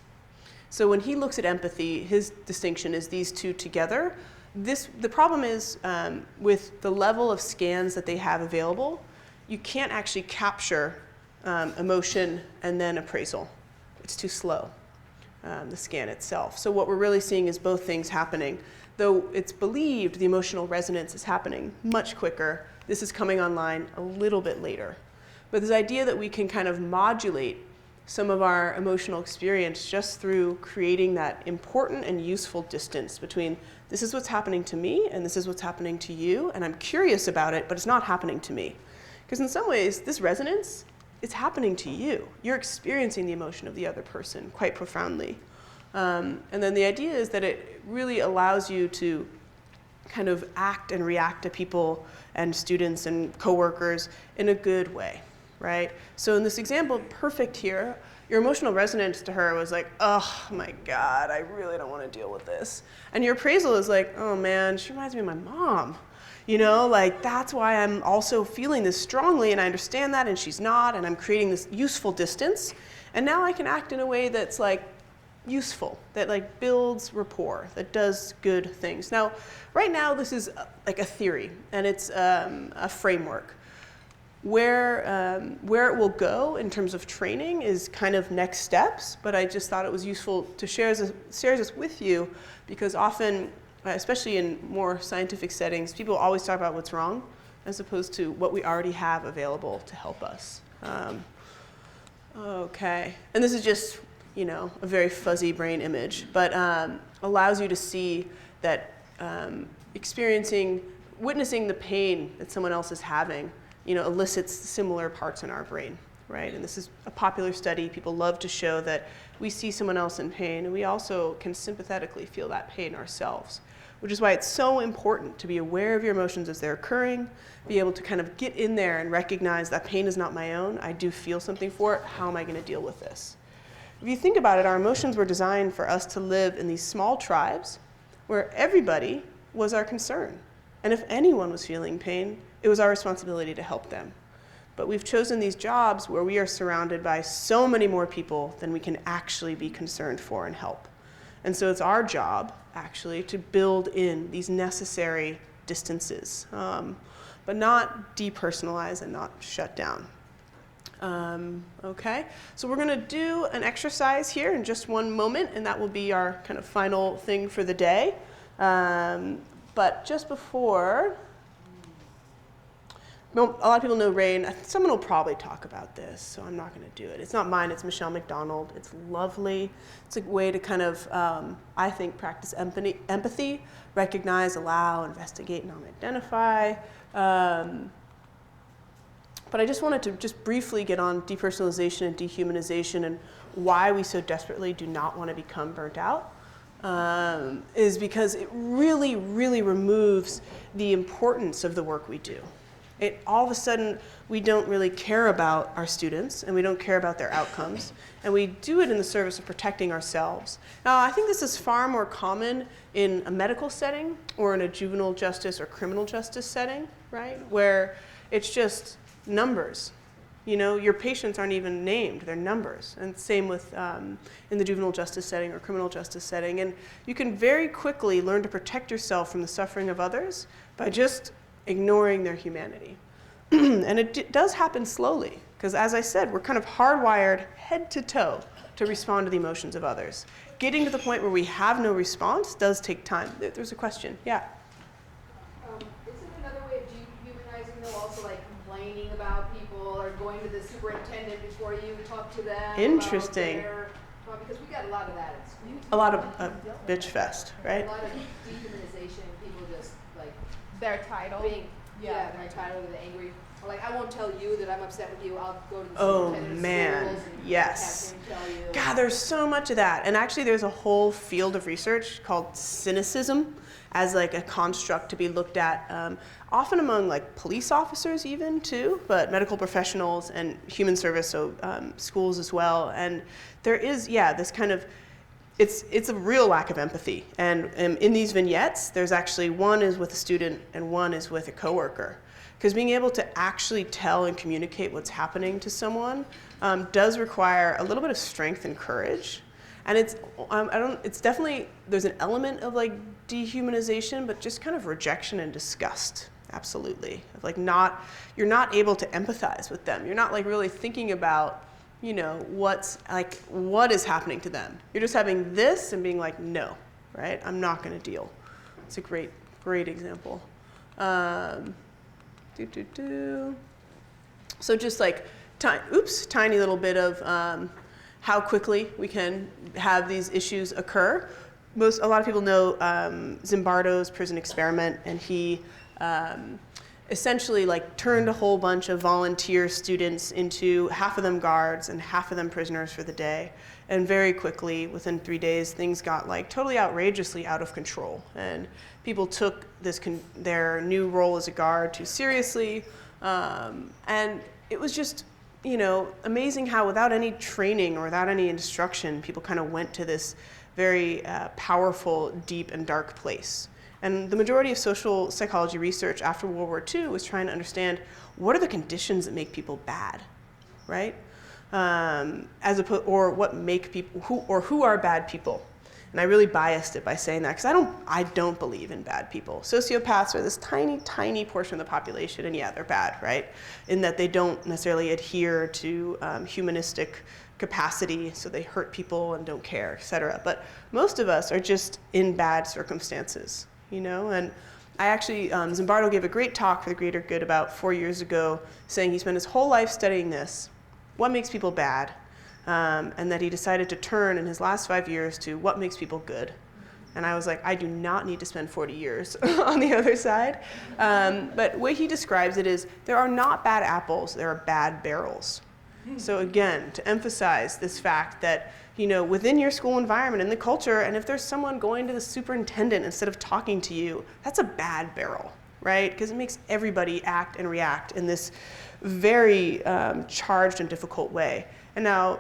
So when he looks at empathy, his distinction is these two together. The problem is with the level of scans that they have available, you can't actually capture emotion and then appraisal. It's too slow. the scan itself. So what we're really seeing is both things happening. Though it's believed the emotional resonance is happening much quicker, this is coming online a little bit later. But this idea that we can kind of modulate some of our emotional experience just through creating that important and useful distance between this is what's happening to me and this is what's happening to you, and I'm curious about it, but it's not happening to me. Because in some ways, this resonance, it's happening to you. You're experiencing the emotion of the other person quite profoundly. And then the idea is that it really allows you to kind of act and react to people and students and coworkers in a good way, right? So in this example, perfect here, your emotional resonance to her was like, oh my God, I really don't want to deal with this. And your appraisal is like, oh man, she reminds me of my mom. You know, like that's why I'm also feeling this strongly, and I understand that, and she's not, and I'm creating this useful distance. And now I can act in a way that's like useful, that like builds rapport, that does good things. Now, right now, this is like a theory, and it's a framework. Where it will go in terms of training is kind of next steps, but I just thought it was useful to share this with you, because often, especially in more scientific settings, people always talk about what's wrong as opposed to what we already have available to help us. Okay, and this is just, you know, a very fuzzy brain image, but allows you to see that witnessing the pain that someone else is having, you know, elicits similar parts in our brain, right? And this is a popular study. People love to show that we see someone else in pain, and we also can sympathetically feel that pain ourselves, which is why it's so important to be aware of your emotions as they're occurring, be able to kind of get in there and recognize that pain is not my own. I do feel something for it. How am I going to deal with this? If you think about it, our emotions were designed for us to live in these small tribes where everybody was our concern. And if anyone was feeling pain, it was our responsibility to help them. But we've chosen these jobs where we are surrounded by so many more people than we can actually be concerned for and help. And so it's our job, actually, to build in these necessary distances, but not depersonalize and not shut down. Okay, so we're going to do an exercise here in just one moment, and that will be our kind of final thing for the day. But just before, a lot of people know Rain. Someone will probably talk about this, so I'm not going to do it. It's not mine. It's Michelle McDonald. It's lovely. It's a way to kind of, I think, practice empathy, recognize, allow, investigate, non-identify. But I just wanted to just briefly get on depersonalization and dehumanization and why we so desperately do not want to become burnt out. Is because it really, really removes the importance of the work we do. All of a sudden, we don't really care about our students, and we don't care about their outcomes, and we do it in the service of protecting ourselves. Now, I think this is far more common in a medical setting or in a juvenile justice or criminal justice setting, right? Where it's just numbers. You know, your patients aren't even named, they're numbers. And same with in the juvenile justice setting or criminal justice setting. And you can very quickly learn to protect yourself from the suffering of others by just ignoring their humanity. And it does happen slowly, because as I said, we're kind of hardwired head to toe to respond to the emotions of others. Getting to the point where we have no response does take time. There's a question, yeah? Isn't another way of dehumanizing though also like complaining about people or going to the superintendent before you talk to them? Interesting. Because we got a lot of that at school. A lot of bitch fest, right? A lot of dehumanization, people just like their title. Their title, they're angry. Or like, I won't tell you that I'm upset with you. I'll go to the Oh superintendent man, of schools and yes. have him tell you. God, there's so much of that. And actually there's a whole field of research called cynicism as like a construct to be looked at, often among like police officers even too, but medical professionals and human service, so schools as well. And there is, this kind of, it's a real lack of empathy. And in these vignettes, there's actually one is with a student and one is with a coworker. Because being able to actually tell and communicate what's happening to someone does require a little bit of strength and courage. And it's definitely, there's an element of like dehumanization, but just kind of rejection and disgust, absolutely. Of like you're not able to empathize with them. You're not like really thinking about you know, what is happening to them. You're just having this and being like, no, right? I'm not going to deal. It's a great example. So just like, tiny little bit of how quickly we can have these issues occur. A lot of people know Zimbardo's prison experiment, and he essentially like turned a whole bunch of volunteer students into half of them guards and half of them prisoners for the day. And very quickly, within 3 days, things got like totally outrageously out of control. And people took their new role as a guard too seriously. And it was just, you know, amazing how without any training or without any instruction, people kind of went to this very powerful, deep, and dark place. And the majority of social psychology research after World War II was trying to understand what are the conditions that make people bad, right? Or what make people, who are bad people. And I really biased it by saying that because I don't believe in bad people. Sociopaths are this tiny, tiny portion of the population, and yeah, they're bad, right? In that they don't necessarily adhere to humanistic capacity, so they hurt people and don't care, et cetera. But most of us are just in bad circumstances, you know? And I actually, Zimbardo gave a great talk for the Greater Good about 4 years ago, saying he spent his whole life studying this, what makes people bad, and that he decided to turn in his last 5 years to what makes people good. And I was like, I do not need to spend 40 years on the other side. But the way he describes it is, there are not bad apples, there are bad barrels. So again, to emphasize this fact that, you know, within your school environment, in the culture, and if there's someone going to the superintendent instead of talking to you, that's a bad barrel, right? Because it makes everybody act and react in this very charged and difficult way. And now,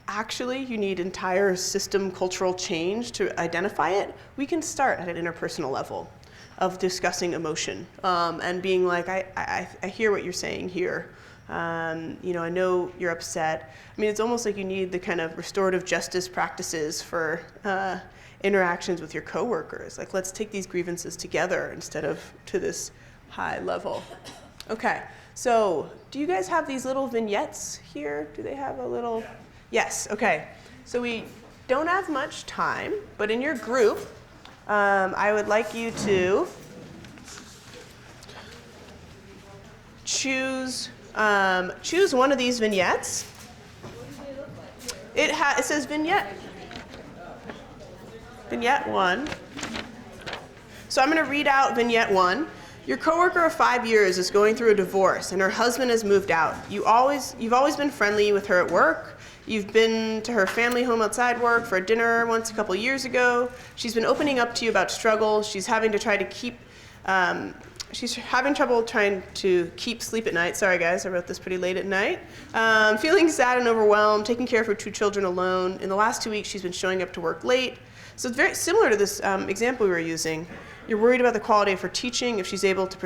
actually, you need entire system cultural change to identify it. We can start at an interpersonal level of discussing emotion and being like, I hear what you're saying here. You know, I know you're upset. I mean, it's almost like you need the kind of restorative justice practices for interactions with your coworkers. Like, let's take these grievances together instead of to this high level. Okay, so do you guys have these little vignettes here? Do they have a little? Yes, okay. So we don't have much time, but in your group, I would like you to choose one of these vignettes. It says vignette 1. So I'm going to read out vignette 1. Your coworker of 5 years is going through a divorce, and her husband has moved out. You've always been friendly with her at work. You've been to her family home outside work for a dinner once a couple years ago. She's been opening up to you about struggles. She's having trouble trying to keep sleep at night. Sorry, guys, I wrote this pretty late at night. Feeling sad and overwhelmed, taking care of her 2 children alone. In the last 2 weeks, she's been showing up to work late. So it's very similar to this example we were using. You're worried about the quality of her teaching, if she's able to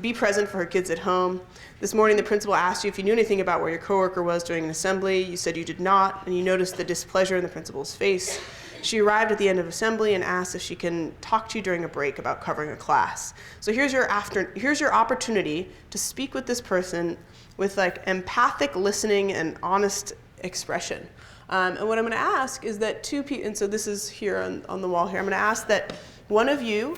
be present for her kids at home. This morning, the principal asked you if you knew anything about where your coworker was during an assembly. You said you did not, and you noticed the displeasure in the principal's face. She arrived at the end of assembly and asked if she can talk to you during a break about covering a class. So here's your opportunity to speak with this person with like empathic listening and honest expression. And what I'm going to ask is that 2 people, and so this is here on the wall here, I'm going to ask that one of you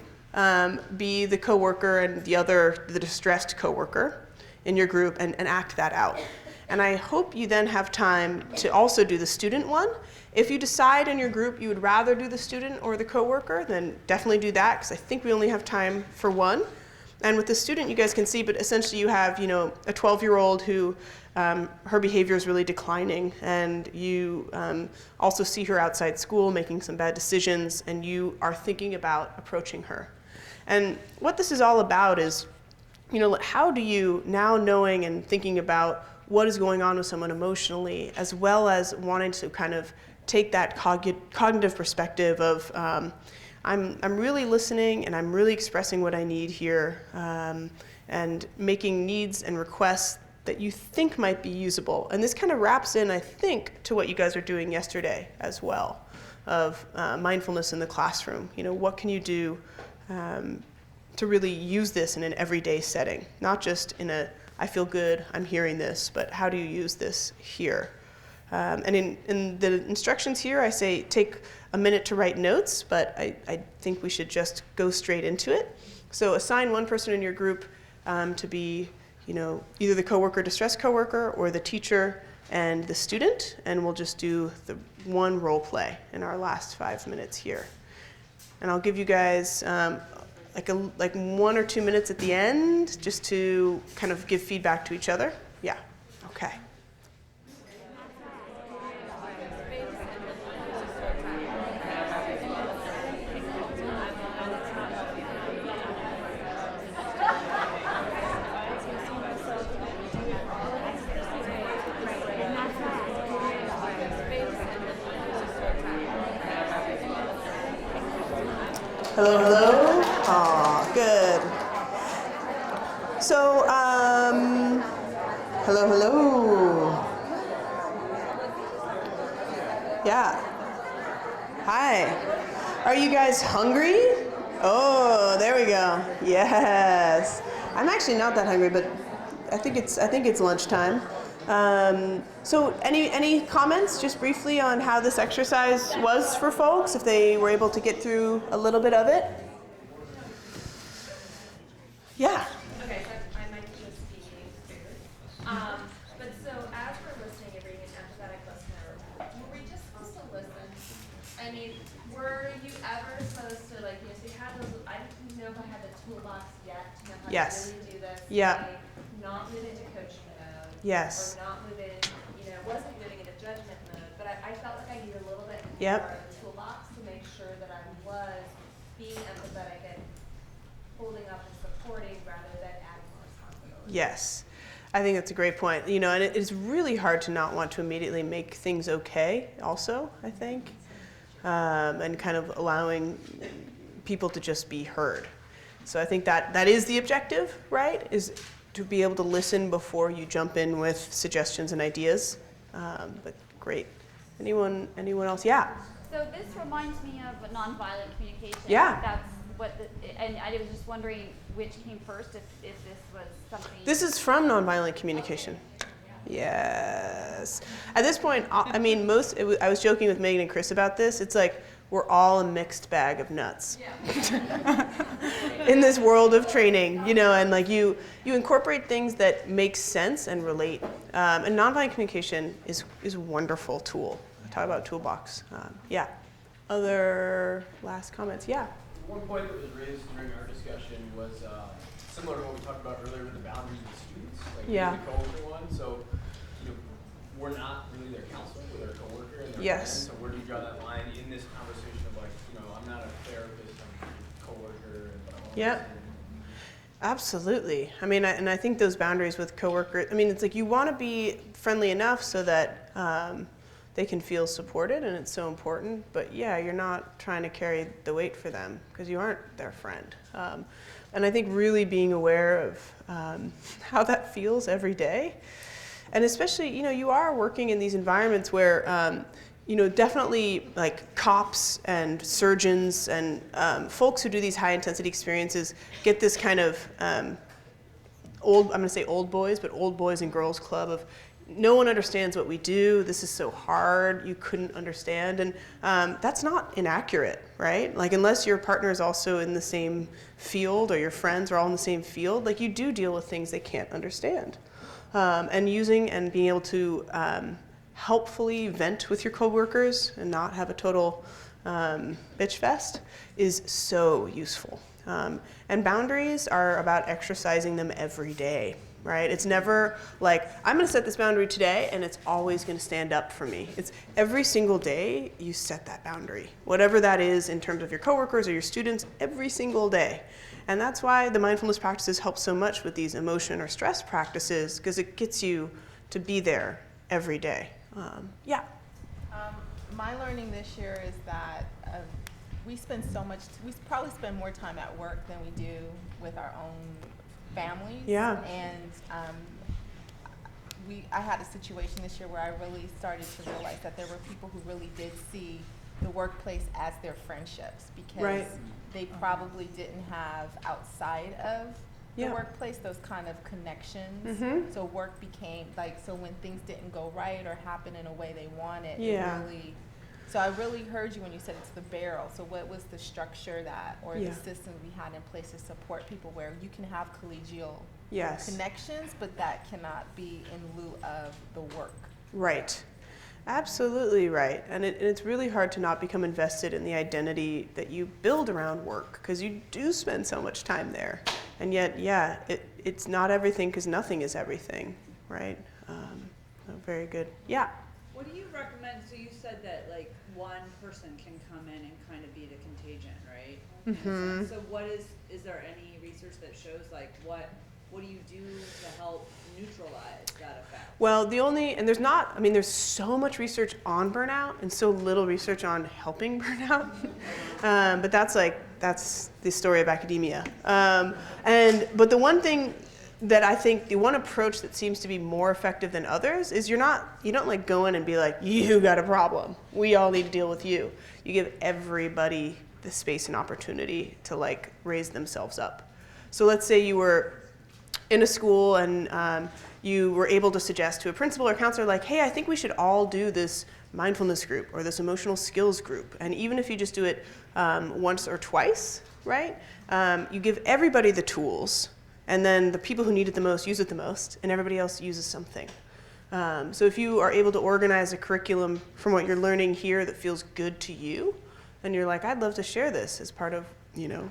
be the coworker and the other the distressed coworker in your group and act that out. And I hope you then have time to also do the student one. If you decide in your group you would rather do the student or the coworker, then definitely do that, because I think we only have time for one. And with the student, you guys can see, but essentially you have, you know, a 12-year-old who her behavior is really declining, and you also see her outside school making some bad decisions, and you are thinking about approaching her. And what this is all about is, you know, how do you, now knowing and thinking about what is going on with someone emotionally, as well as wanting to kind of take that cognitive perspective of I'm really listening and I'm really expressing what I need here, and making needs and requests that you think might be usable. And this kind of wraps in, I think, to what you guys were doing yesterday as well, of mindfulness in the classroom. You know, what can you do to really use this in an everyday setting, not just in a I feel good, I'm hearing this, but how do you use this here? And in the instructions here, I say take a minute to write notes, but I think we should just go straight into it. So assign one person in your group to be, either the coworker, distressed coworker, or the teacher and the student, and we'll just do the one role play in our last 5 minutes here. And I'll give you guys like 1 or 2 minutes at the end just to kind of give feedback to each other. Yeah, okay. Hello, hello. Aw, good. So, hello, hello. Yeah. Hi. Are you guys hungry? Oh, there we go. Yes. I'm actually not that hungry, but I think it's lunchtime. So any comments just briefly on how this exercise was for folks, if they were able to get through a little bit of it? Yeah. Okay, so I might just be food. But so as we're listening and being an empathetic listener, were we just supposed to listen? I mean, were you ever supposed to, like, so you had those, I didn't know if I had the toolbox yet to know how Yes. to really do this. Yeah. Not move into coaching mode. Yes. Or not move in, wasn't moving into judgment mode, but I felt like I needed a little bit more Yep. of the toolbox to make sure that I was being empathetic and holding up and supporting rather than adding more responsibility. Yes. I think that's a great point. And it's really hard to not want to immediately make things okay also, I think. And kind of allowing people to just be heard. So I think that is the objective, right? Is to be able to listen before you jump in with suggestions and ideas. But great. Anyone else? Yeah. So this reminds me of nonviolent communication. Yeah. That's what, and I was just wondering which came first, if this was something. This is from nonviolent communication. Yes. At this point, I mean, I was joking with Megan and Chris about this. It's like we're all a mixed bag of nuts. Yeah. In this world of training, and like you incorporate things that make sense and relate. And nonviolent communication is a wonderful tool. Talk about toolbox. Yeah. Other last comments? Yeah. One point that was raised during our discussion was similar to what we talked about earlier with the boundaries of the students, like Yeah. the coworker one. So, we're not really their counselor, we're their coworker and their Yes. friend. So where do you draw that line in this conversation of like, I'm not a therapist, I'm a coworker, but I'm also Yep. Absolutely. I mean, I think those boundaries with coworkers, I mean, it's like you want to be friendly enough so that they can feel supported, and it's so important. But yeah, you're not trying to carry the weight for them because you aren't their friend. And I think really being aware of how that feels every day. And especially, you are working in these environments where, definitely like cops and surgeons and folks who do these high intensity experiences get this kind of I'm going to say old boys, but old boys and girls club of no one understands what we do. This is so hard. You couldn't understand. And that's not inaccurate, right? Like unless your partner is also in the same field or your friends are all in the same field, like you do deal with things they can't understand. And using and being able to helpfully vent with your coworkers and not have a total bitch fest is so useful. And boundaries are about exercising them every day, right? It's never like, I'm going to set this boundary today and it's always going to stand up for me. It's every single day you set that boundary, whatever that is in terms of your coworkers or your students, every single day. And that's why the mindfulness practices help so much with these emotion or stress practices, because it gets you to be there every day. Yeah. My learning this year is that we probably spend more time at work than we do with our own families. Yeah. And I had a situation this year where I really started to realize that there were people who really did see the workplace as their friendships, because Right. they probably didn't have outside of the workplace, those kind of connections. Mm-hmm. So work became like, so when things didn't go right or happen in a way they wanted, Yeah. it really, so I really heard you when you said it's the barrel. So what was the structure that, or the system we had in place to support people where you can have collegial connections, but that cannot be in lieu of the work? Right. Absolutely right. And it's really hard to not become invested in the identity that you build around work, because you do spend so much time there. And yet, it's not everything, because nothing is everything, right? Very good. Yeah. What do you recommend? So you said that like one person can come in and kind of be the contagion, right? Mm-hmm. So is there any research that shows like what do you do to help neutralize that effect? Well, there's so much research on burnout and so little research on helping burnout. But that's the story of academia. But the one thing that I think, the one approach that seems to be more effective than others is you don't like go in and be like, you got a problem, we all need to deal with you. You give everybody the space and opportunity to like raise themselves up. So let's say you were in a school and you were able to suggest to a principal or counselor like, hey, I think we should all do this mindfulness group or this emotional skills group. And even if you just do it once or twice, right? You give everybody the tools, and then the people who need it the most use it the most, and everybody else uses something. So if you are able to organize a curriculum from what you're learning here that feels good to you, and you're like, I'd love to share this as part of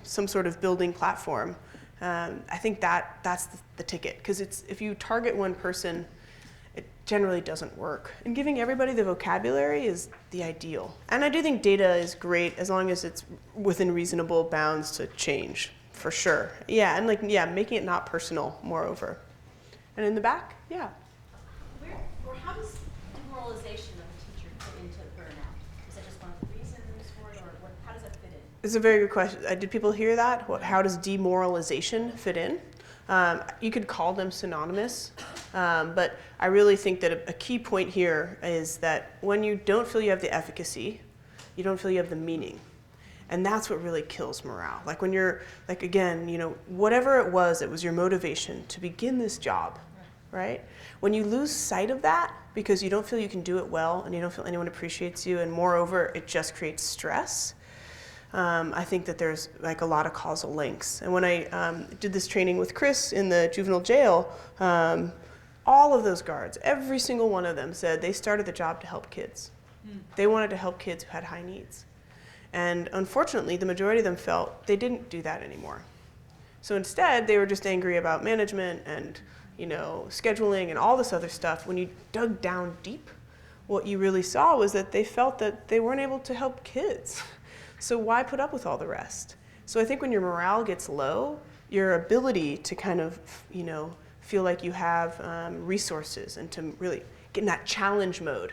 some sort of building platform, I think that's the ticket. Because if you target one person, it generally doesn't work. And giving everybody the vocabulary is the ideal. And I do think data is great as long as it's within reasonable bounds to change, for sure. Yeah, and making it not personal, moreover. And in the back, How does demoralization of a teacher fit into burnout? Is that just one of the reasons for it, or how does that fit in? It's a very good question. Did people hear that? How does demoralization fit in? You could call them synonymous, but I really think that a key point here is that when you don't feel you have the efficacy, you don't feel you have the meaning. And that's what really kills morale. Like when you're, like again, whatever it was your motivation to begin this job, right? When you lose sight of that because you don't feel you can do it well and you don't feel anyone appreciates you, and moreover, it just creates stress, I think that there's like a lot of causal links. And when I did this training with Chris in the juvenile jail, all of those guards, every single one of them said they started the job to help kids. They wanted to help kids who had high needs. And unfortunately, the majority of them felt they didn't do that anymore. So instead, they were just angry about management and scheduling and all this other stuff. When you dug down deep, what you really saw was that they felt that they weren't able to help kids. So why put up with all the rest? So I think when your morale gets low, your ability to kind of, feel like you have resources and to really get in that challenge mode,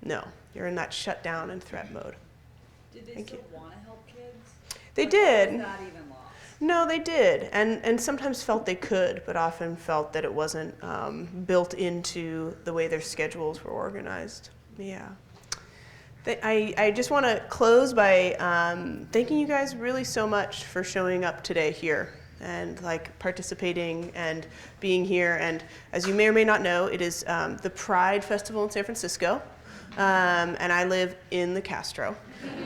no, you're in that shutdown and threat mode. Did they still want to help kids? They did. Was that even lost? No, they did, and sometimes felt they could, but often felt that it wasn't built into the way their schedules were organized. Yeah. I just want to close by thanking you guys really so much for showing up today here and participating and being here. And as you may or may not know, it is the Pride Festival in San Francisco, and I live in the Castro.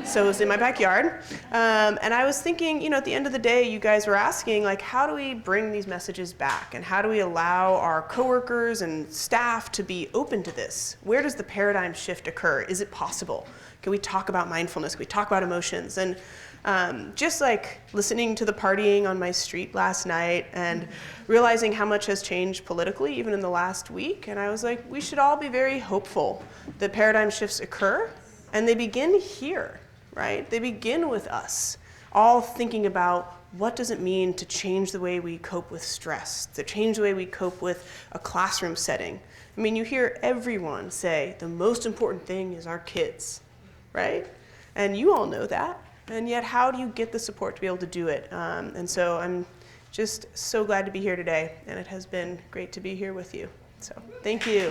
So it's in my backyard. And I was thinking, at the end of the day, you guys were asking, how do we bring these messages back? And how do we allow our coworkers and staff to be open to this? Where does the paradigm shift occur? Is it possible? Can we talk about mindfulness? Can we talk about emotions? And just listening to the partying on my street last night and realizing how much has changed politically, even in the last week. And I was like, we should all be very hopeful that paradigm shifts occur. And they begin here, right? They begin with us, all thinking about what does it mean to change the way we cope with stress, to change the way we cope with a classroom setting. I mean, you hear everyone say the most important thing is our kids, right? And you all know that. And yet, how do you get the support to be able to do it? And so I'm just so glad to be here today, and it has been great to be here with you. So thank you.